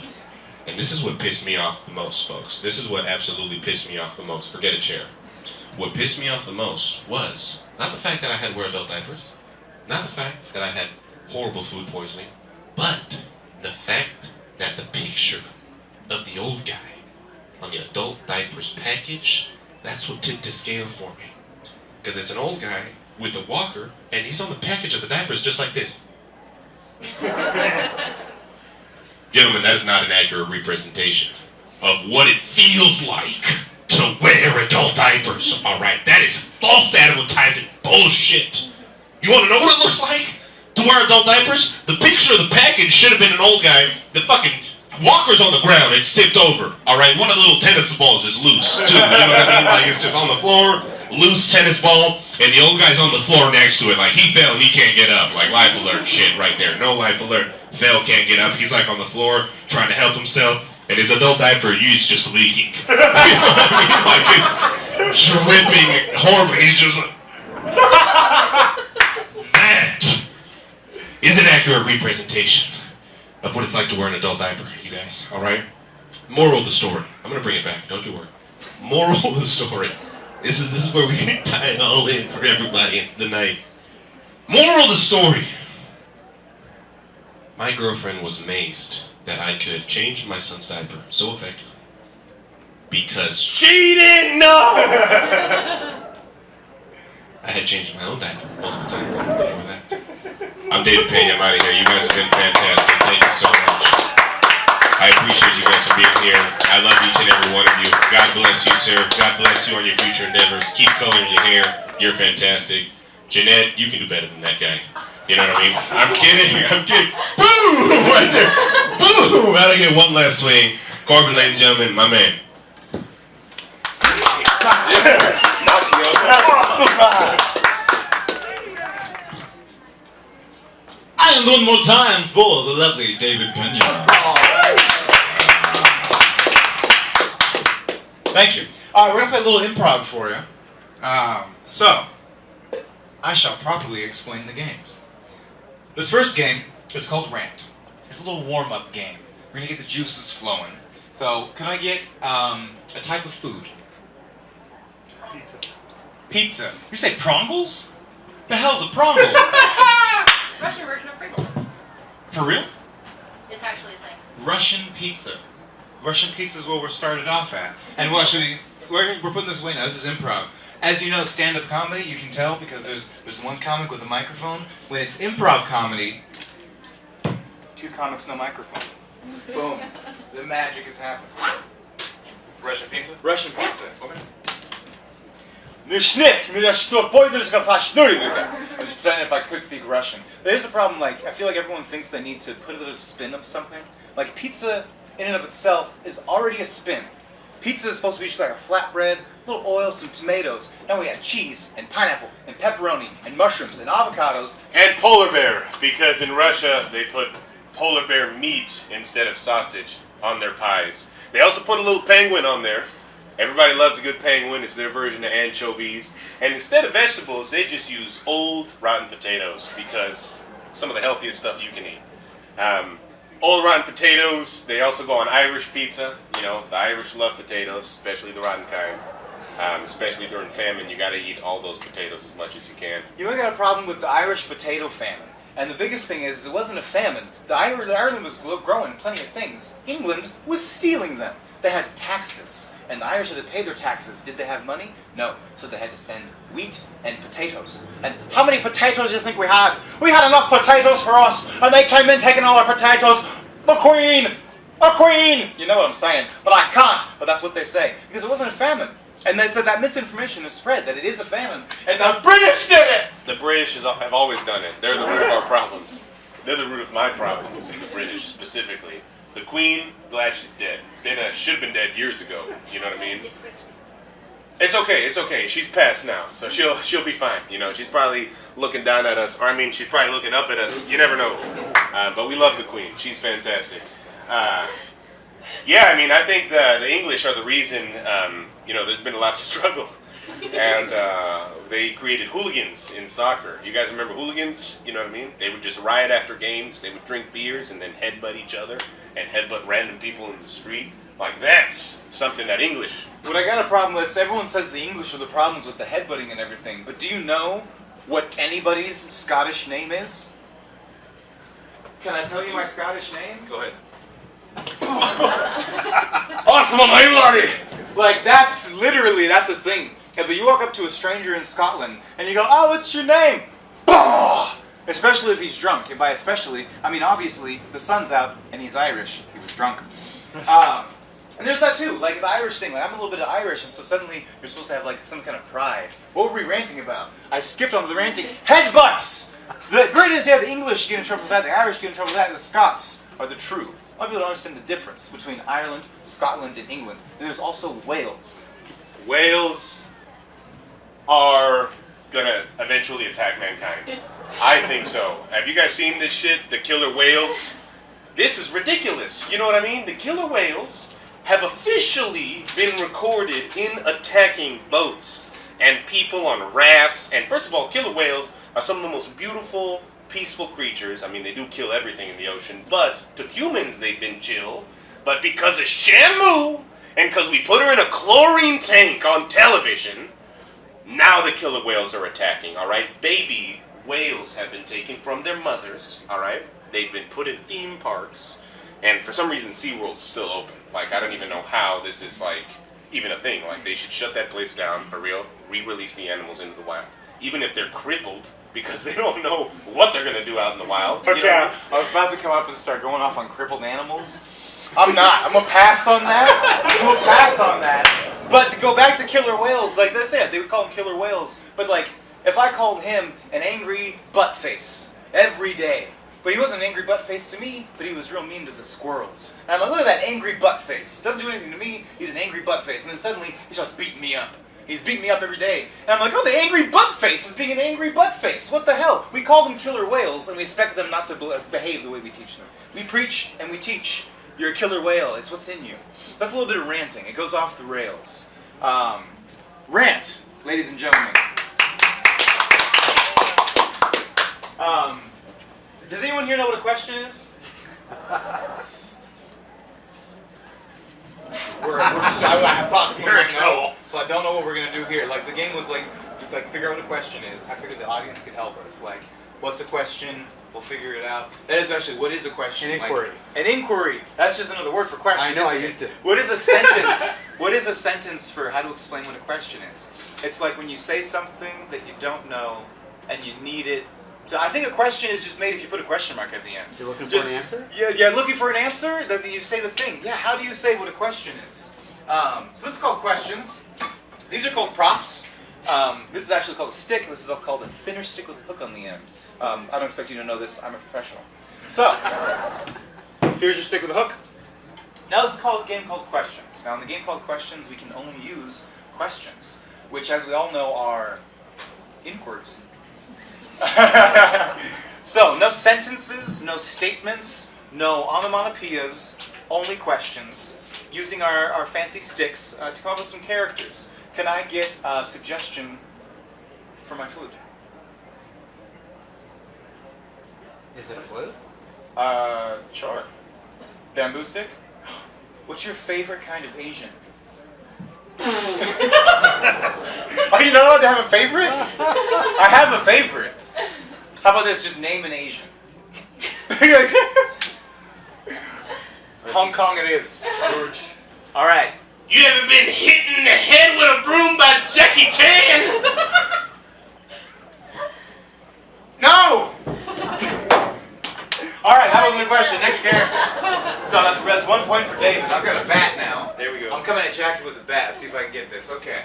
And this is what pissed me off the most, folks. This is what absolutely pissed me off the most. Forget a chair. What pissed me off the most was not the fact that I had to wear adult diapers, not the fact that I had horrible food poisoning, but the fact that the picture of the old guy on the adult diapers package, that's what tipped the scale for me. Because it's an old guy with a walker, and he's on the package of the diapers just like this. Gentlemen, that is not an accurate representation of what it feels like to wear adult diapers, alright? That is false advertising bullshit. You want to know what it looks like to wear adult diapers? The picture of the package should have been an old guy. The fucking walker's on the ground, it's tipped over, alright? One of the little tennis balls is loose, too, you know what I mean? Like, it's just on the floor, loose tennis ball, and the old guy's on the floor next to it, like, he fell and he can't get up, like, life alert shit right there, no life alert, fell, can't get up, he's like on the floor, trying to help himself, and his adult diaper is just leaking, you know what I mean? Like, it's dripping horribly, he's just like, that is an accurate representation of what it's like to wear an adult diaper, you guys, alright? Moral of the story. I'm gonna bring it back, don't you worry. Moral of the story. This is where we can tie it all in for everybody tonight. Moral of the story. My girlfriend was amazed that I could change my son's diaper so effectively. Because she didn't know! I had changed my own diaper multiple times before that. I'm David Pena, I'm out of here. You guys have been fantastic. Thank you so much. I appreciate you guys for being here. I love each and every one of you. God bless you, sir. God bless you on your future endeavors. Keep coloring your hair. You're fantastic. Jeanette, you can do better than that guy. You know what I mean? I'm kidding. I'm kidding. Boom! Right there. Boom! How'd I get one last swing? Corbin, ladies and gentlemen, my man. And one more time for the lovely David Pena. Thank you. All right, we're going to play a little improv for you. So, I shall properly explain the games. This first game is called Rant. It's a little warm-up game. We're going to get the juices flowing. So, can I get a type of food? Pizza. Pizza. You say prongles? The hell's a prongle? Russian version of Pringles. For real? It's actually a thing. Russian pizza. Russian pizza is what we're started off at. And we're putting this away now. This is improv. As you know, stand-up comedy, you can tell because there's one comic with a microphone. When it's improv comedy, 2 comics, no microphone. Boom. The magic is happening. Russian pizza? Russian pizza. Okay. I'm just pretending if I could speak Russian. There's a problem, like, I feel like everyone thinks they need to put a little spin of something. Like, pizza, in and of itself, is already a spin. Pizza is supposed to be just like a flatbread, a little oil, some tomatoes. Now we have cheese, and pineapple, and pepperoni, and mushrooms, and avocados. And polar bear, because in Russia they put polar bear meat instead of sausage on their pies. They also put a little penguin on there. Everybody loves a good penguin. It's their version of anchovies. And instead of vegetables, they just use old rotten potatoes because some of the healthiest stuff you can eat. Old rotten potatoes. They also go on Irish pizza. You know, the Irish love potatoes, especially the rotten kind. Especially during famine, you got to eat all those potatoes as much as you can. You ain't got a problem with the Irish potato famine. And the biggest thing is, it wasn't a famine. Ireland was growing plenty of things. England was stealing them. They had taxes. And the Irish had to pay their taxes. Did they have money? No. So they had to send wheat and potatoes. And how many potatoes do you think we had? We had enough potatoes for us, and they came in taking all our potatoes. The Queen! a queen! You know what I'm saying. But I can't. But that's what they say. Because it wasn't a famine. And they said that misinformation is spread, that it is a famine. And the British did it! The British have always done it. They're the root of our problems. They're the root of my problems, the British specifically. The Queen, glad she's dead. Should have been dead years ago. You know what I mean? It's okay, it's okay. She's passed now, so she'll be fine. You know, she's probably looking down at us, or I mean, she's probably looking up at us. You never know. But we love the Queen. She's fantastic. Yeah, I mean, I think the English are the reason. You know, there's been a lot of struggle, and they created hooligans in soccer. You guys remember hooligans? You know what I mean? They would just riot after games. They would drink beers and then headbutt each other and headbutt random people in the street. Like, that's something that English. What I got a problem with, everyone says the English are the problems with the headbutting and everything, but do you know what anybody's Scottish name is? Can I tell you my Scottish name? Go ahead. Awesome, my laddie! Like, that's a thing. If you walk up to a stranger in Scotland and you go, oh, what's your name? Bah! Especially if he's drunk. And by especially, I mean obviously, the sun's out and he's Irish. He was drunk. And there's that too, like the Irish thing. Like, I'm a little bit of Irish, and so suddenly you're supposed to have like some kind of pride. What were we ranting about? I skipped onto the ranting. Headbutts! The British, yeah, the English get in trouble with that, the Irish get in trouble with that, and the Scots are the true. A lot of people don't understand the difference between Ireland, Scotland, and England. And there's also Wales. Wales are gonna eventually attack mankind. I think so. Have you guys seen this shit? The killer whales? This is ridiculous. You know what I mean? The killer whales have officially been recorded in attacking boats and people on rafts. And first of all, killer whales are some of the most beautiful, peaceful creatures. I mean, they do kill everything in the ocean, but to humans they've been chill. But because of Shamu, and because we put her in a chlorine tank on television, now the killer whales are attacking, alright? Baby whales have been taken from their mothers, alright? They've been put in theme parks, and for some reason SeaWorld's still open. Like, I don't even know how this is, like, even a thing. Like, they should shut that place down, for real. Re-release the animals into the wild. Even if they're crippled, because they don't know what they're gonna do out in the wild. Okay, I was about to come up and start going off on crippled animals. I'm not. I'm gonna pass on that. But to go back to killer whales, like they said, they would call them killer whales. But like, if I called him an angry butt face every day, but he wasn't an angry butt face to me, but he was real mean to the squirrels. And I'm like, look at that angry butt face. Doesn't do anything to me. He's an angry butt face. And then suddenly he starts beating me up. He's beating me up every day. And I'm like, oh, the angry butt face is being an angry butt face. What the hell? We call them killer whales, and we expect them not to behave the way we teach them. We preach and we teach. You're a killer whale. It's what's in you. That's a little bit of ranting. It goes off the rails. Rant, ladies and gentlemen. Does anyone here know what a question is? I thought someone might know, so I don't know what we're gonna do here. Like, the game was like figure out what a question is. I figured the audience could help us. Like, what's a question? We'll figure it out. That is actually, what is a question? An inquiry. Like, an inquiry. That's just another word for question. I know, I used it. What is a sentence? What is a sentence for how to explain what a question is? It's like when you say something that you don't know and you need it. So I think a question is just made if you put a question mark at the end. You're looking for an answer? Yeah, looking for an answer? That you say the thing. Yeah, how do you say what a question is? So this is called questions. These are called props. This is actually called a stick. This is called a thinner stick with a hook on the end. I don't expect you to know this. I'm a professional. So, here's your stick with a hook. Now this is called a game called questions. Now in the game called questions, we can only use questions, which as we all know are inquiries. So, no sentences, no statements, no onomatopoeias, only questions, using our fancy sticks to come up with some characters. Can I get a suggestion for my flute? Is it a flute? Sure. Bamboo stick? What's your favorite kind of Asian? Are you not allowed to have a favorite? I have a favorite. How about this? Just name an Asian. Hong Kong it is. George. All right. You ever been hit in the head with a broom by Jackie Chan? No! All right, that wasn't a question. Next character. So that's 1 point for David. I've got a bat now. There we go. I'm coming at Jackie with a bat. Let's see if I can get this. Okay.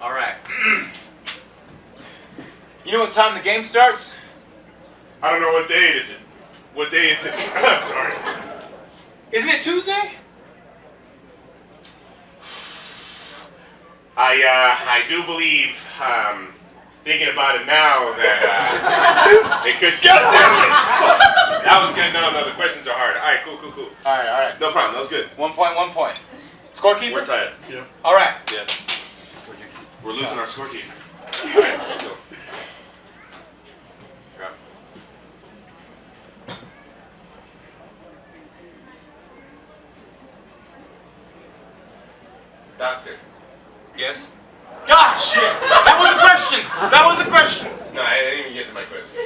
All right. You know what time the game starts? I don't know what day it is. What day is it? I'm sorry. Isn't it Tuesday? I do believe, thinking about it now, that it could. God damn it! That was good. No, the questions are hard. All right, cool. All right. No problem. That was good. 1 point, 1 point. Scorekeeper? We're tied. Yeah. All right. Yeah. We're losing our scorekeeper. All right, let's go. Yeah. Doctor. Yes? God, shit! That was a question! That was a question! No, I didn't even get to my question.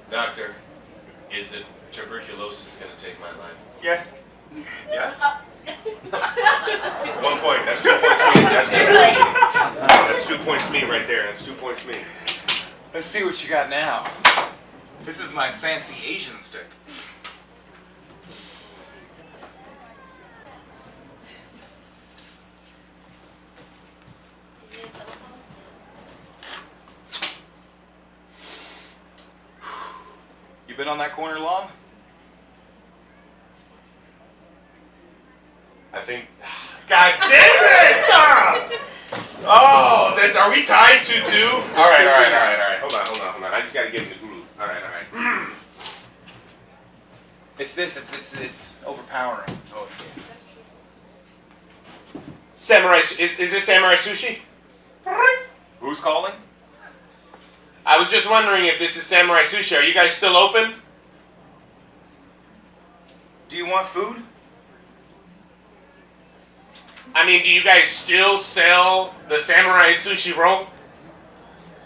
Doctor, is the tuberculosis going to take my life? Yes. Yes. 1 point. That's 2 points me. That's 2 points me right there. That's 2 points me. Let's see what you got now. This is my fancy Asian stick. You been on that corner long? I think. God damn it! Oh, are we tied 2-2? All right. Hold on. I just got to get in the groove. All right. It's overpowering. Oh shit. Samurai. Is this samurai sushi? Who's calling? I was just wondering if this is samurai sushi. Are you guys still open? Do you want food? I mean, do you guys still sell the samurai sushi roll?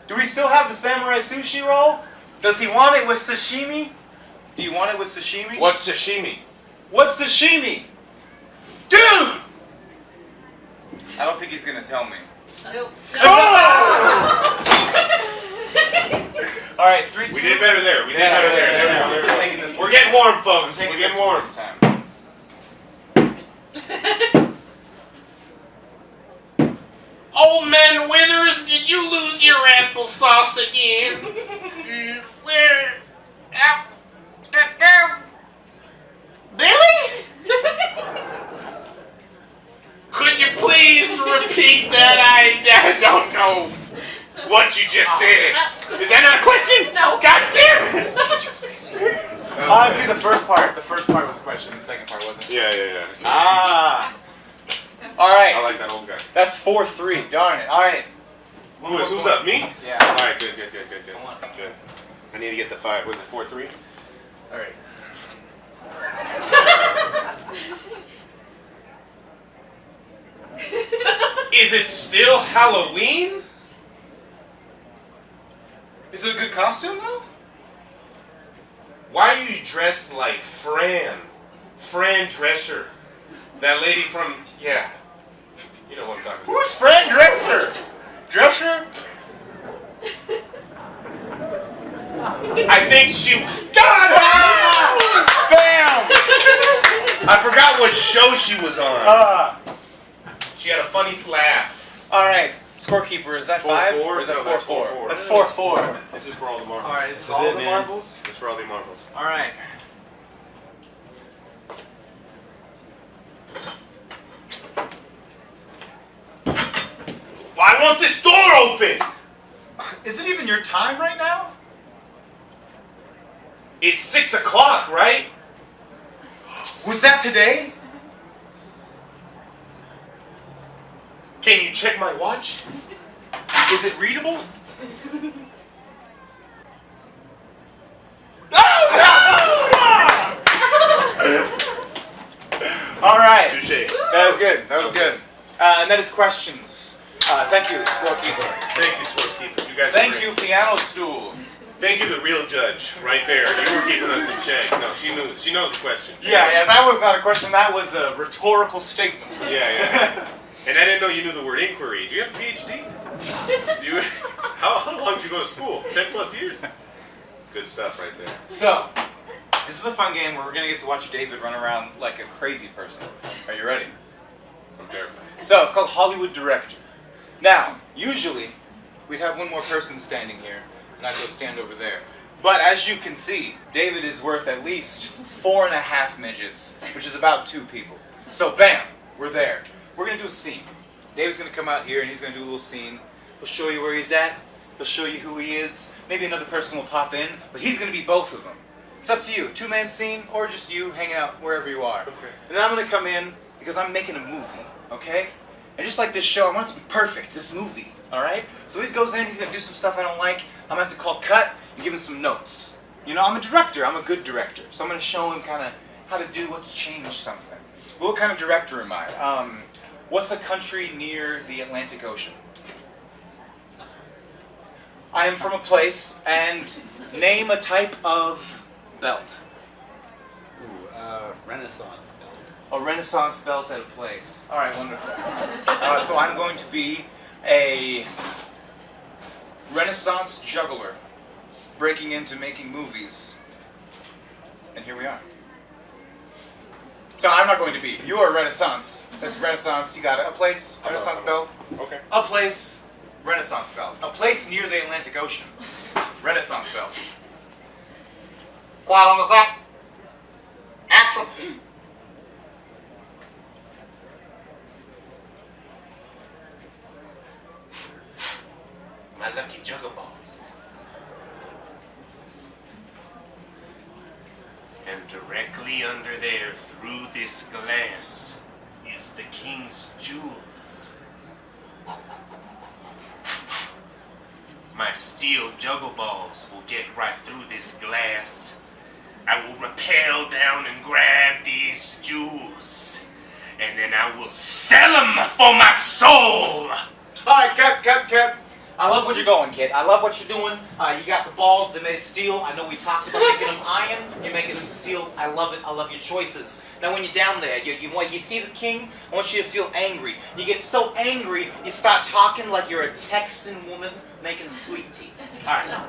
Do we still have the samurai sushi roll? Does he want it with sashimi? Do you want it with sashimi? What's sashimi? What's sashimi? Dude! I don't think he's gonna tell me. Nope. All right, 3-2. We did better there. There we go. We're getting warm, folks. We're getting warm. This time. Old man Withers, did you lose your applesauce again? Where? Billy? Could you please repeat that? I don't know what you just said. Is that not a question? No. God damn it! Honestly, the first part was a question. The second part wasn't. Yeah. Ah. All right. I like that old guy. That's 4-3. Darn it. All right. Who's up? Me? Yeah. All right, good. Come on. Good. I need to get the 5. Was it 4-3? All right. Is it still Halloween? Is it a good costume though? Why are you dressed like Fran Drescher? That lady from, yeah. You know what I'm talking about. Who's Fran Drescher? Drescher? I think she... God! Bam! I forgot what show she was on. She had a funny laugh. All right. Scorekeeper, is that 5 4-4? or is that No, 4-4? that's 4-4. That's 4-4. This is for all the marbles. All right, this is is all it, the man. marbles? This is for all the marbles. All right. Why won't this door open? Is it even your time right now? It's 6 o'clock, right? Was that today? Can you check my watch? Is it readable? All right. Touché. That was good. That was good. And that is questions. Thank you, scorekeeper. Thank you, scorekeeper. You guys. Thank you, piano stool. Thank you, the real judge, right there. You were keeping us in check. No, she knows. She knows the question. Yeah, that was not a question. That was a rhetorical statement. Yeah. And I didn't know you knew the word inquiry. Do you have a PhD? How long did you go to school? 10 plus years? It's good stuff right there. So, this is a fun game where we're gonna get to watch David run around like a crazy person. Are you ready? I'm terrified. So, it's called Hollywood Director. Now, usually, we'd have one more person standing here, and I'd go stand over there. But as you can see, David is worth at least 4.5 midgets, which is about 2 people. So, bam, we're there. We're gonna do a scene. David's gonna come out here and he's gonna do a little scene. He'll show you where he's at. He'll show you who he is. Maybe another person will pop in, but he's gonna be both of them. It's up to you. 2-man scene or just you hanging out wherever you are. Okay. And then I'm gonna come in because I'm making a movie, okay? And just like this show, I want it to be perfect, this movie, all right? So he goes in, he's gonna do some stuff I don't like. I'm gonna have to call cut and give him some notes. You know, I'm a director, I'm a good director. So I'm gonna show him kind of how to do, what to change something. What kind of director am I? What's a country near the Atlantic Ocean? I am from a place, and name a type of belt. Ooh, Renaissance belt. A Renaissance belt at a place. All right, wonderful. So I'm going to be a Renaissance juggler breaking into making movies. And here we are. So I'm not going to be. You are Renaissance. That's Renaissance. You got it. A place, Renaissance belt. Okay. A place, Renaissance belt. A place near the Atlantic Ocean. Renaissance belt. Quiet on the set. Action. My lucky juggle balls. And directly under there, through this glass, is the king's jewels. My steel juggle balls will get right through this glass. I will rappel down and grab these jewels. And then I will sell them for my soul. All right, cut. I love what you're going, kid. I love what you're doing. You got the balls, they made steel. I know we talked about making them iron. You're making them steel. I love it. I love your choices. Now, when you're down there, you see the king, I want you to feel angry. You get so angry, you start talking like you're a Texan woman making sweet tea. All right.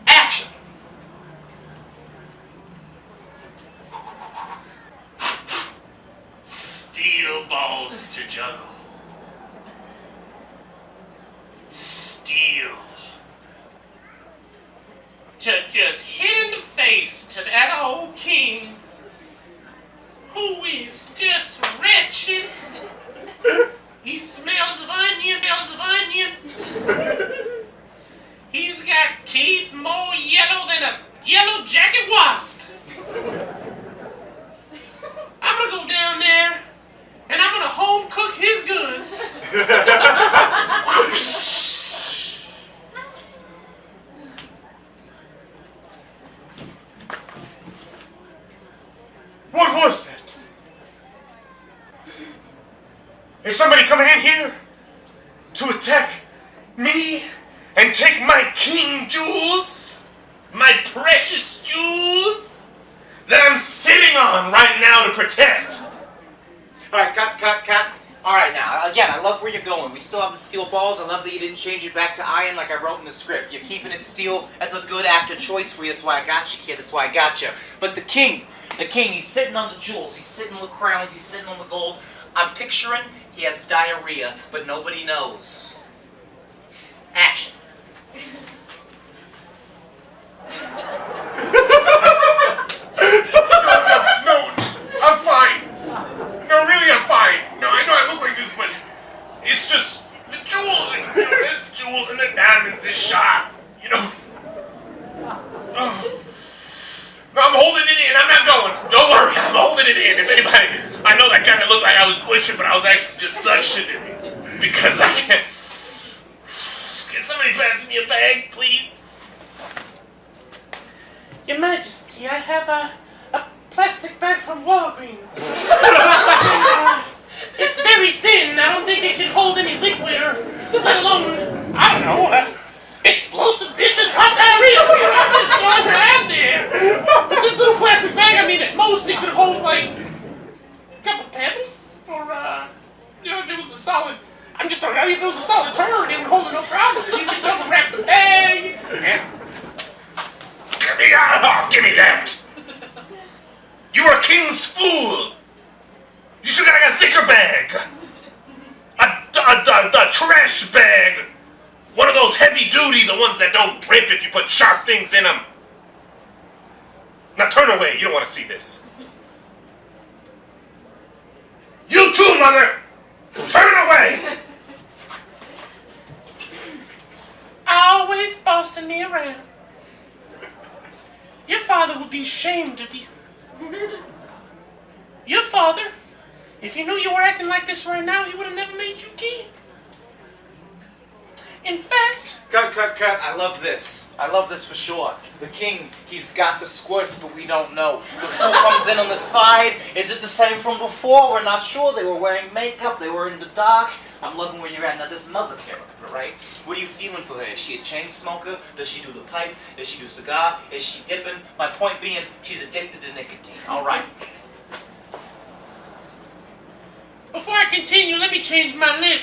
Action. Steel balls to juggle. Steel. To just hit in the face to that old king who is just wretched. He smells of onion, He's got teeth more yellow than a yellow jacket wasp. I'm gonna go down there and I'm gonna home cook his goods. What was that? Is somebody coming in here to attack me and take my king jewels? My precious jewels that I'm sitting on right now to protect? All right, cut. All right, now, again, I love where you're going. We still have the steel balls. I love that you didn't change it back to iron like I wrote in the script. You're keeping it steel. That's a good actor choice for you. That's why I got you, kid. That's why I got you. But the king, he's sitting on the jewels. He's sitting on the crowns. He's sitting on the gold. I'm picturing he has diarrhea, but nobody knows. Action. No, I'm fine. No, really, I'm fine. No, I know I look like this, but it's just the jewels and there's jewels and the diamonds, this shot, No, I'm holding it in. I'm not going. Don't worry, I'm holding it in. If anybody, I know that kind of looked like I was pushing, but I was actually just suctioning it because I can't. Can somebody pass me a bag, please? Your Majesty, I have a plastic bag from Walgreens. It's very thin. I don't think it can hold any liquid or, let alone, I don't know, explosive vicious hot diarrhea. I'm just throwing her out there. But this little plastic bag, I mean, at most it could hold like a couple pebbles or, if it was a solid. I'm just throwing it out. If it was a solid turd, it would hold it no problem. It would double bag. One of those heavy duty, the ones that don't rip if you put sharp things in them. Now turn away, you don't want to see this. You too, mother! Turn away! Always bossing me around. Your father would be ashamed of you. Your father, if he knew you were acting like this right now, he would have never made you king. In fact... Cut. I love this. I love this for sure. The king, he's got the squirts, but we don't know. The fool comes in on the side. Is it the same from before? We're not sure. They were wearing makeup. They were in the dark. I'm loving where you're at. Now, this mother character, right? What are you feeling for her? Is she a chain smoker? Does she do the pipe? Does she do cigar? Is she dipping? My point being, she's addicted to nicotine. All right. Before I continue, let me change my lip.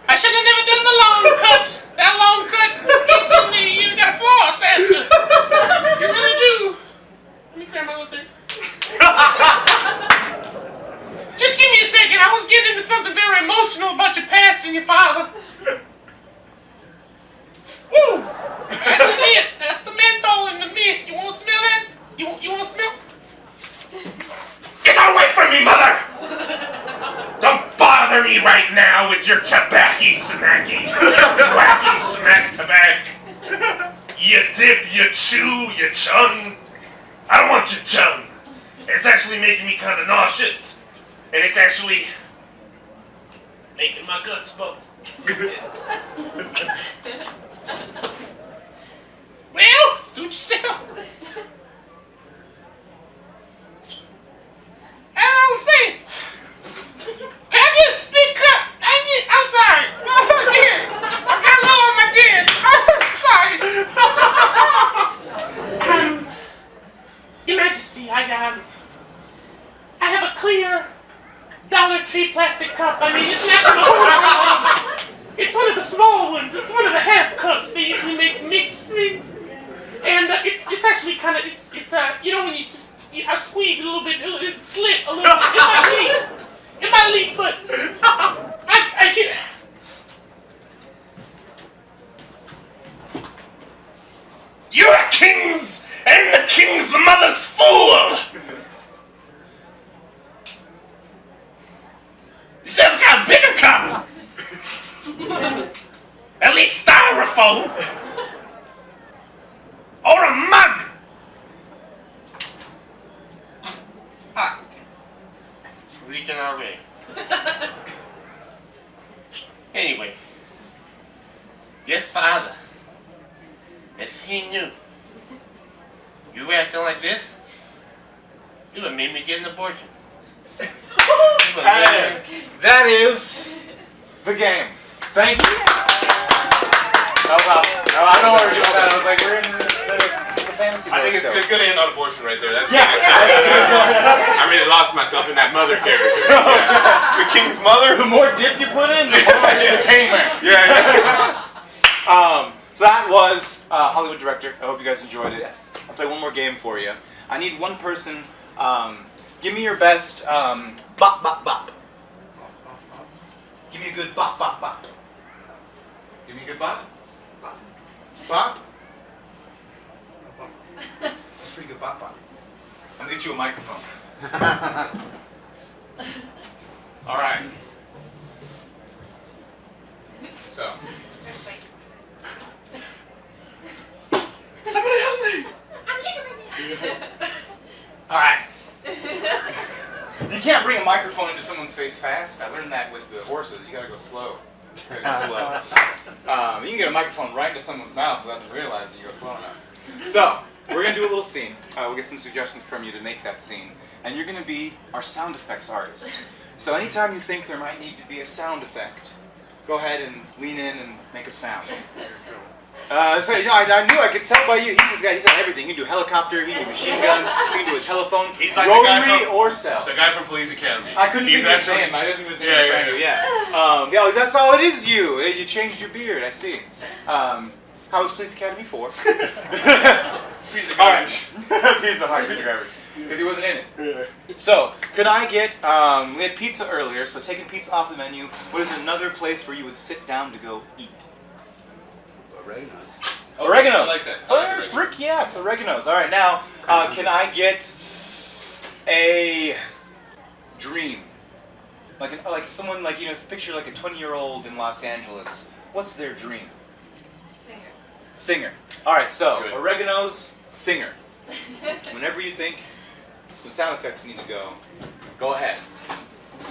I should have never done the long cut. That long cut gets in the, you gotta floss after. You really do. Let me clear my little thing. Just give me a second. I was getting into something very emotional about your past and your father. Woo! That's the mint. That's the menthol in the mint. You want to smell that? You want to smell? Get away from me, mother! Don't bother me right now with your tobacco smacky. Wacky smack tobacco. You dip, you chew, you chung. I don't want your chung. It's actually making me kind of nauseous. And it's actually making my guts bubble. Well, suit yourself. I don't think. Can I just speak up? I'm sorry. Here. I got low on my gears. I'm sorry. Your Majesty, I have a clear Dollar Tree plastic cup. I mean, it's not it's one of the small ones. It's one of the half cups. They usually make mixed drinks. And it's actually kind of, it's you know when you just, I squeeze it a little bit, it slip a little bit. It might leak, but I hear. You're a king's and the king's mother's fool! You should have got a bigger cup! At least styrofoam! Or a mug! Leaking already. Anyway, your father, if he knew you were acting like this, you would have made me get an abortion. That is the game. Thank you. I don't know where we're doing that. I was like, we're in the fantasy. I think it's still. good to end on abortion right there. That's Yeah. I really lost myself in that mother character. Yeah. The king's mother? The more dip you put in, the more it became there. Yeah. So that was Hollywood Director. I hope you guys enjoyed it. I'll play one more game for you. I need one person. Give me your best bop bop bop. Give me a good bop bop bop. Give me a good bop. Bop. That's pretty good bop bop. I'm gonna get you a microphone. All right. So. Somebody help me! All right. You can't bring a microphone into someone's face fast. I learned that with the horses. You gotta go slow. You gotta go slow. You can get a microphone right into someone's mouth without them realizing you go slow enough. So, we're gonna do a little scene. We'll get some suggestions from you to make that scene. And you're gonna be our sound effects artist. So anytime you think there might need to be a sound effect, go ahead and lean in and make a sound. So you know, I knew I could tell by you. He's got everything. He can do helicopter. He can do machine guns. He can do a telephone. He's like the guy rotary from- or cell. The guy from Police Academy. I couldn't think of his name. I didn't think of his name. Yeah. That's all it is. You changed your beard. I see. How was Police Academy 4? Piece of garbage. Piece of garbage. because he wasn't in it. Yeah. So, could I get, we had pizza earlier, so taking pizza off the menu, what is another place where you would sit down to go eat? Oregano's. Oregano's. I like that. I like oregano. Frick yes, oregano's. All right, now, can I get a dream? Like someone, like, you know, picture like a 20-year-old in Los Angeles. What's their dream? Singer. All right, so Good. oregano's singer. Whenever you think some sound effects need to go ahead.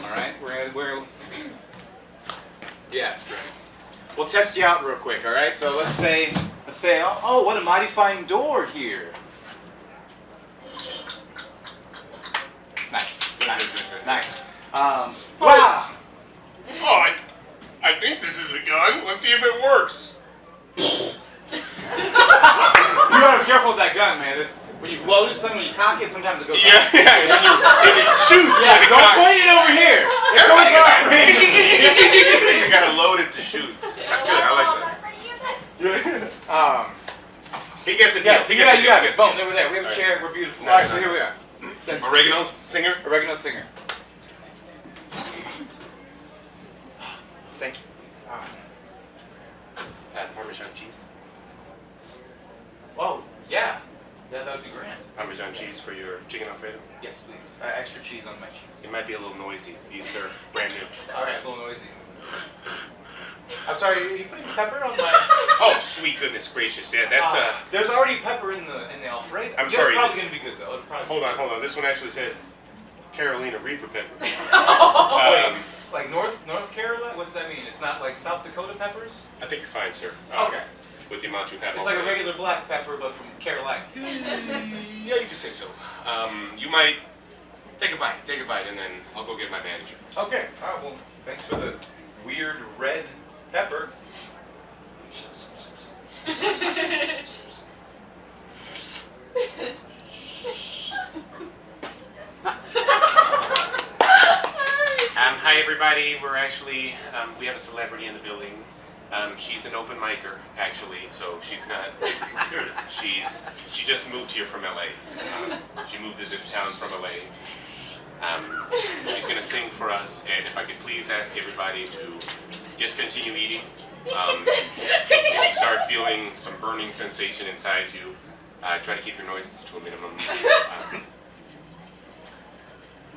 All right, we're yes, great. We'll test you out real quick. All right, so let's say, oh, what a mighty fine door here. Nice, nice. Wow. Oh, I think this is a gun. Let's see if it works. You gotta be careful with that gun, man. It's when you load it, when you cock it, sometimes it goes. Yeah, and it shoots. Yeah, when it don't cocks. point it over here. It goes up. You gotta load it to shoot. That's good. I like that. He gets it. Yes, He you gets got it. it. Boom, over there. We have a All right. chair. We're beautiful. Nice. All right, so here we are. Oregano's singer. Oregano singer. Thank you. Parmesan cheese. Oh, yeah. Yeah, that would be grand. Parmesan cheese for your chicken Alfredo. Yes, please. Extra cheese on my cheese. It might be a little noisy. These are brand new. All right, a little noisy. I'm sorry, are you putting pepper on my... Oh, sweet goodness gracious! Yeah, that's There's already pepper in the Alfredo. I'm It's sorry, probably this- going to be good, though. It'll probably Hold on. This one actually said Carolina Reaper pepper. Wait, like North Carolina? What's that mean? It's not like South Dakota peppers? I think you're fine, sir. Okay. With the amount you have. It's like a already. regular black pepper, but from Carolina. Yeah, you can say so. You might take a bite, and then I'll go get my manager. Okay. All right, well, thanks for the weird red pepper. Hi everybody. We're actually we have a celebrity in the building. She's an open micer, actually, so she's not. She just moved here from LA. She moved to this town from LA. She's gonna sing for us, and if I could please ask everybody to just continue eating. If you start feeling some burning sensation inside you, try to keep your noises to a minimum.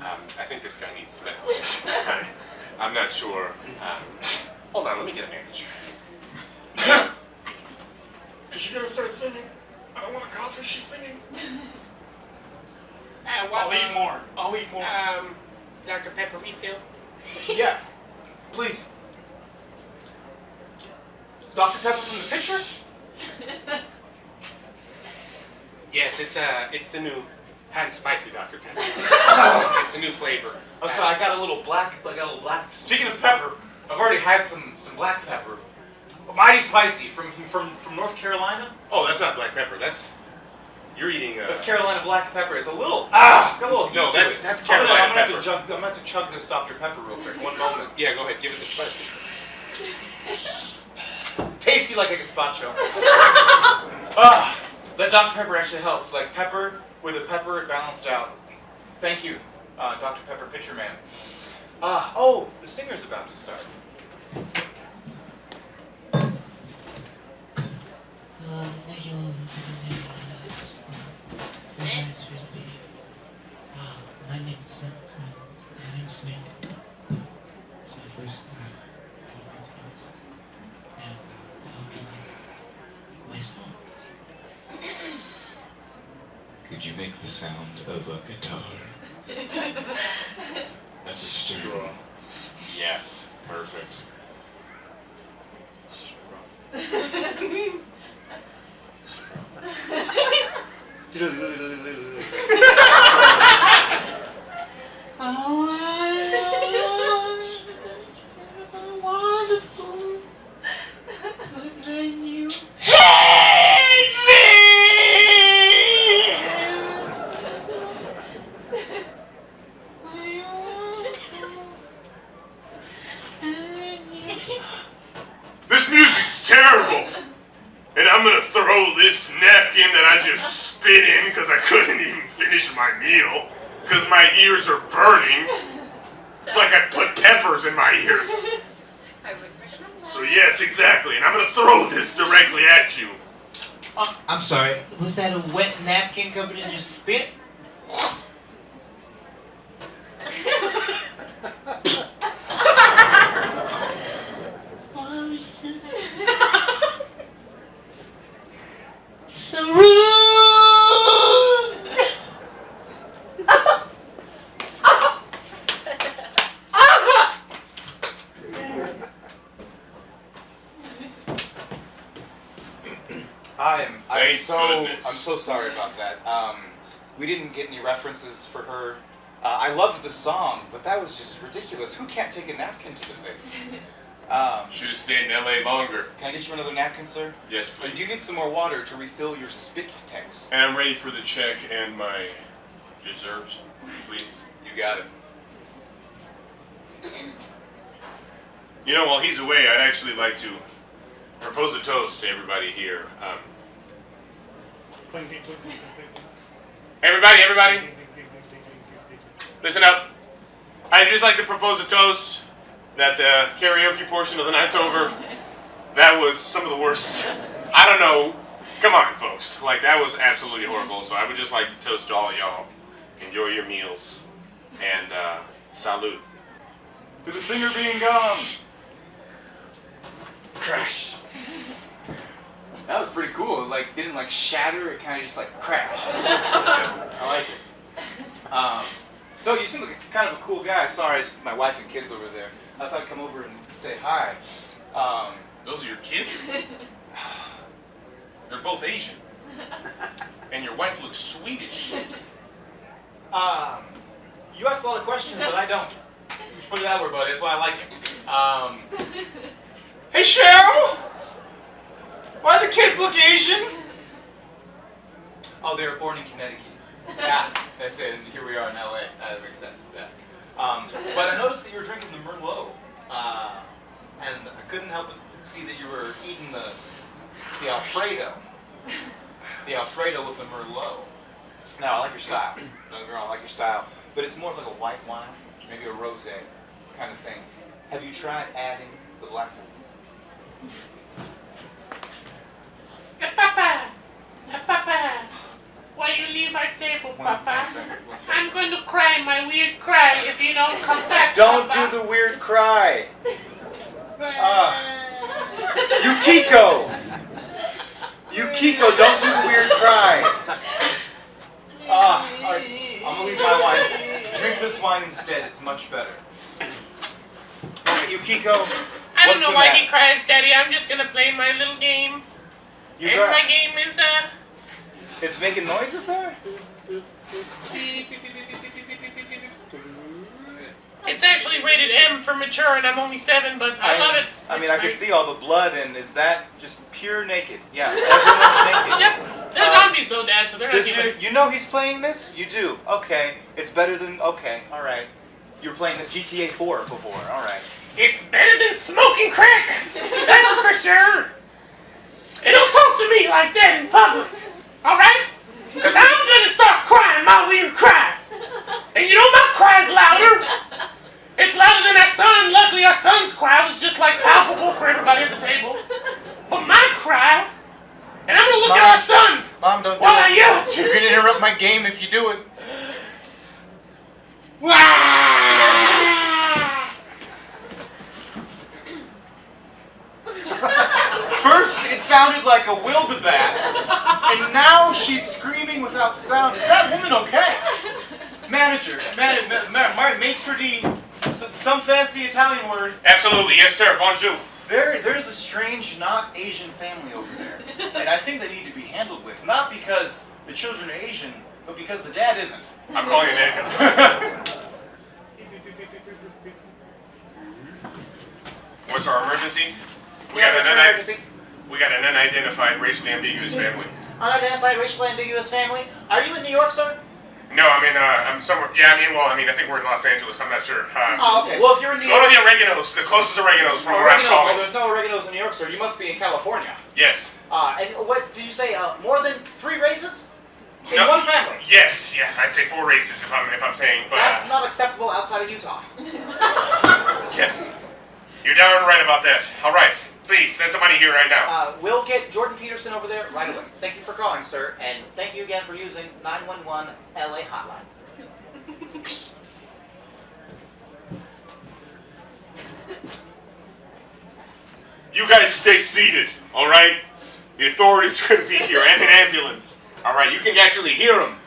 I think this guy needs medical. I'm not sure. Hold on, let me get a manager. Is she gonna start singing? I don't want to cough as she's singing. I'll eat more. Dr. Pepper refill. Yeah. Please. Dr. Pepper from the picture? Yes, it's the new hot and spicy Dr. Pepper. It's a new flavor. Oh, so I got a little black. Speaking of pepper, I've already had some black pepper. Mighty spicy from North Carolina. Oh, that's not black pepper. You're eating. That's Carolina black pepper. It's a little. It's got a little heat No, to that's it. Carolina I'm gonna pepper. have to chug this Dr. Pepper real quick. One moment. Yeah, go ahead. Give it the spicy. Tasty like a gazpacho. That Dr. Pepper actually helps. Like pepper with a pepper, it balanced out. Thank you, Dr. Pepper Pitcher Man. Oh, the singer's about to start. My name's Smith. It's my first time at Oregano's. And I'll be my song. Could you make the sound of a guitar? That's a string. Yes, perfect. Wonderful. But then you This music's terrible! And I'm gonna throw this napkin that I just spit in because I couldn't even finish finish my meal because my ears are burning. It's like I put peppers in my ears. So yes, exactly. And I'm going to throw this directly at you. Oh, I'm sorry. Was that a wet napkin covered in your spit? Why would you do that? So rude! I'm so sorry about that. We didn't get any references for her. I loved the song, but that was just ridiculous. Who can't take a napkin to the face? Should have stayed in LA longer. Can I get you another napkin, sir? Yes, please. And do you get some more water to refill your spit tanks? And I'm ready for the check and my reserves, please. You got it. You know, while he's away, I'd actually like to propose a toast to everybody here. Everybody, listen up. I'd just like to propose a toast that the karaoke portion of the night's over. That was some of the worst. I don't know. Come on, folks. Like, that was absolutely horrible. So I would just like to toast to all of y'all. Enjoy your meals. And, salute. To the singer being gone. Crash. That was pretty cool. It didn't shatter. It kind of just crashed. I like it. So you seem like kind of a cool guy. Sorry, it's my wife and kids over there. I thought I'd come over and say hi. Those are your kids? They're both Asian. And your wife looks Swedish. You ask a lot of questions, but I don't. Put it that way, buddy. That's why I like you. Hey, Cheryl! Why do the kids look Asian? Oh, they were born in Connecticut. Yeah, that's it. And here we are in LA. That makes sense. Yeah. But I noticed that you were drinking the Merlot, and I couldn't help but see that you were eating the Alfredo. The Alfredo with the Merlot. Now, I like your style. Don't get me wrong, I like your style. But it's more of like a white wine, maybe a rosé kind of thing. Have you tried adding the black one? Papa! Papa! Why you leave our table, Papa? One second. I'm going to cry my weird cry if you don't come back, Don't Papa. do the weird cry. Yukiko! Yukiko, don't do the weird cry. Alright, I'm gonna leave my wine. Drink this wine instead, it's much better. Okay, Yukiko. I don't what's know the why map? he cries, Daddy. I'm just going to play my little game. You And got- my game is, It's making noises there? It's actually rated M for mature, and I'm only 7, but I love it. I mean, It's I can great. see all the blood, and is that just pure naked? Yeah, everyone's naked. Yep. They're zombies, though, Dad, so they're not Does human. you know he's playing this? You do. Okay. It's better than... Okay, alright. You were playing the GTA 4 before. Alright. It's better than smoking crack. That's for sure. And don't talk to me like that in public. All right? Because I'm going to start crying my weird cry. And you know my cry's louder. It's louder than our son. Luckily, our son's cry was just palpable for everybody at the table. But my cry, and I'm going to look at our son Mom, don't do while I it. yell at you. You're gonna interrupt my game if you do it. First, it sounded like a wildebat, and now she's screaming without sound. Is that woman okay? Manager, maitre d', some fancy Italian word. Absolutely, yes, sir. Bonjour. There's a strange, not Asian family over there, and I think they need to be handled with. Not because the children are Asian, but because the dad isn't. I'm calling an ambulance. What's our emergency? We got an unidentified racially ambiguous family. Unidentified, racially ambiguous family. Are you in New York, sir? No, I'm somewhere. Yeah, I think we're in Los Angeles. I'm not sure. Oh, okay. Well, if you're in New Go to York, the Oreganos, the closest Oreganos from where I'm oregano's, well, calling. there's no oreganos in New York, sir. You must be in California. Yes. And what did you say? More than 3 races? In one family. Yes, yeah, I'd say 4 races if I'm saying, but That's not acceptable outside of Utah. yes, you're darn right about that. All right, please send somebody here right now. We'll get Jordan Peterson over there right away. Thank you for calling, sir, and thank you again for using 911 LA hotline. You guys stay seated, all right? The authorities are going to be here and an ambulance. All right, you can actually hear them.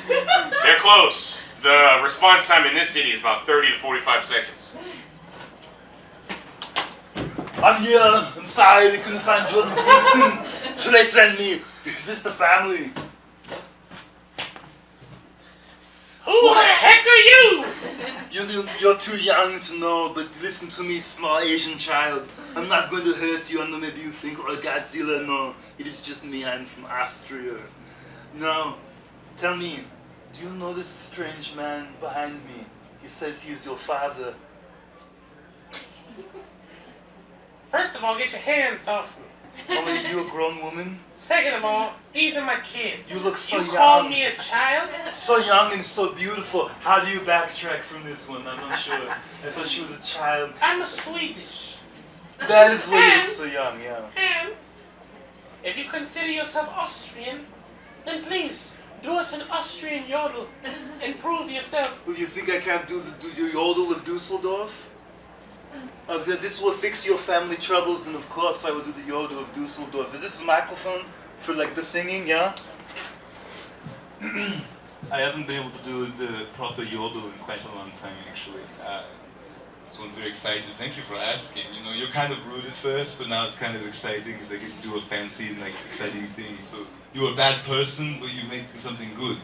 They're close. The response time in this city is about 30 to 45 seconds. I'm here. I'm sorry they couldn't find Jordan Peterson. Should they send me? Is this the family? Who the heck are you? You're too young to know, but listen to me, small Asian child. I'm not going to hurt you. I know maybe you think, oh, Godzilla. No, it is just me. I'm from Austria. Now, tell me, do you know this strange man behind me? He says he's your father. First of all, get your hands off me. Only you a grown woman? Second of all, these are my kids. You look so young. You call me a child? So young and so beautiful. How do you backtrack from this one? I'm not sure. I thought she was a child. I'm a Swedish. That is why you look so young, yeah. And if you consider yourself Austrian, then please do us an Austrian yodel and prove yourself. Well, you think I can't do the yodel of Dusseldorf? This will fix your family troubles, then of course I will do the yodel of Dusseldorf. Is this a microphone for like the singing, yeah? I haven't been able to do the proper yodel in quite a long time, actually. So I'm very excited. Thank you for asking. You know, you're kind of rude at first, but now it's kind of exciting because I get to do a fancy and like exciting thing. So you're a bad person, but you make something good.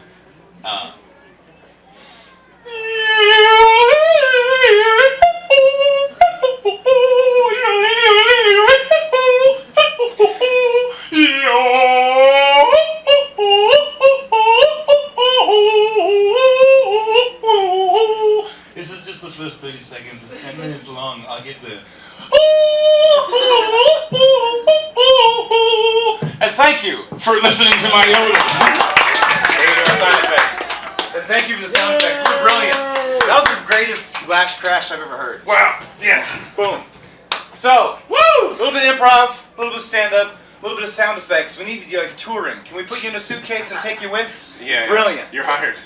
This is just the first 30 seconds. It's 10 minutes long. I'll get there. And thank you for listening to my yodel. Sound effects. And thank you for the sound effects. They're brilliant. That was the greatest Flash Crash I've ever heard. Wow, yeah. Boom. So, woo! A little bit of improv, a little bit of stand-up, a little bit of sound effects. We need to do like touring. Can we put you in a suitcase and take you with? Yeah, it's brilliant. You're hired.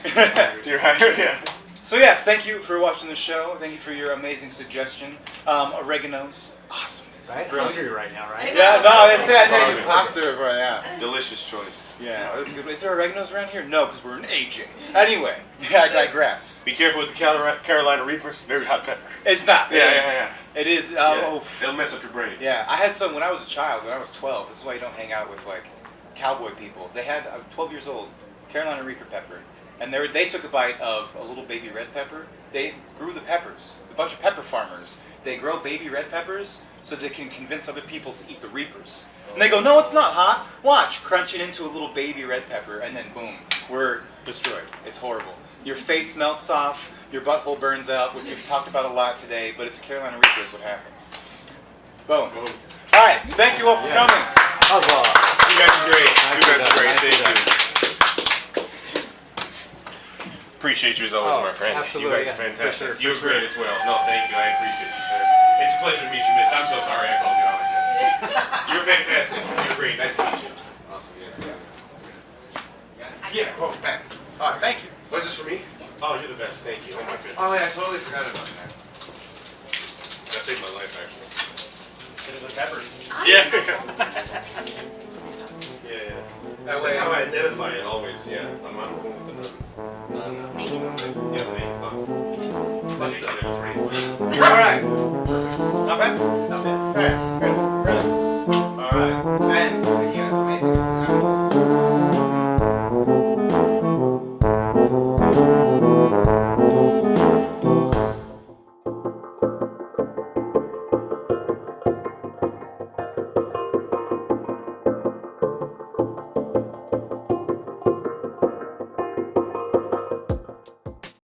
You're hired, yeah. So yes, thank you for watching the show. Thank you for your amazing suggestion. Oregano's awesome. Right? Hungry right now, right? Yeah, no, they say I did pasta right now. Delicious choice. Yeah, that was good. Is there oregano's around here? No, because we're in AJ. Anyway, I digress. Be careful with the Carolina Reapers. Very hot pepper. It's not. Yeah. It is. Yeah. It'll mess up your brain. Yeah, I had some when I was a child. When I was 12. This is why you don't hang out with like cowboy people. They had. I was 12 years old. Carolina Reaper pepper, and they took a bite of a little baby red pepper. They grew the peppers. A bunch of pepper farmers. They grow baby red peppers so they can convince other people to eat the reapers. And they go, no, it's not hot. Watch, crunch it into a little baby red pepper, and then boom, we're destroyed. It's horrible. Your face melts off, your butthole burns out, which we've talked about a lot today, but it's a Carolina Reaper is what happens. Boom. All right, thank you all for coming. You guys are great. You guys are great. Thank you. Appreciate you as always, my friend. Absolutely, you guys are fantastic. for sure, You're for great as well. No, thank you. I appreciate you, sir. It's a pleasure to meet you, miss. I'm so sorry I called you out like that. You're fantastic. You're great. Nice to meet you. Awesome. Yes. Yeah, boom, bang. All right, thank you. What's this for me? Oh, you're the best. Thank you. Oh my goodness. Oh, yeah, I totally forgot about that. That saved my life, actually. Because of the peppers. Yeah. Yeah. That way. That's how I identify it always. Yeah. I'm on the one with the yeah, All right. Not bad? Not bad. All right. Ready? All right.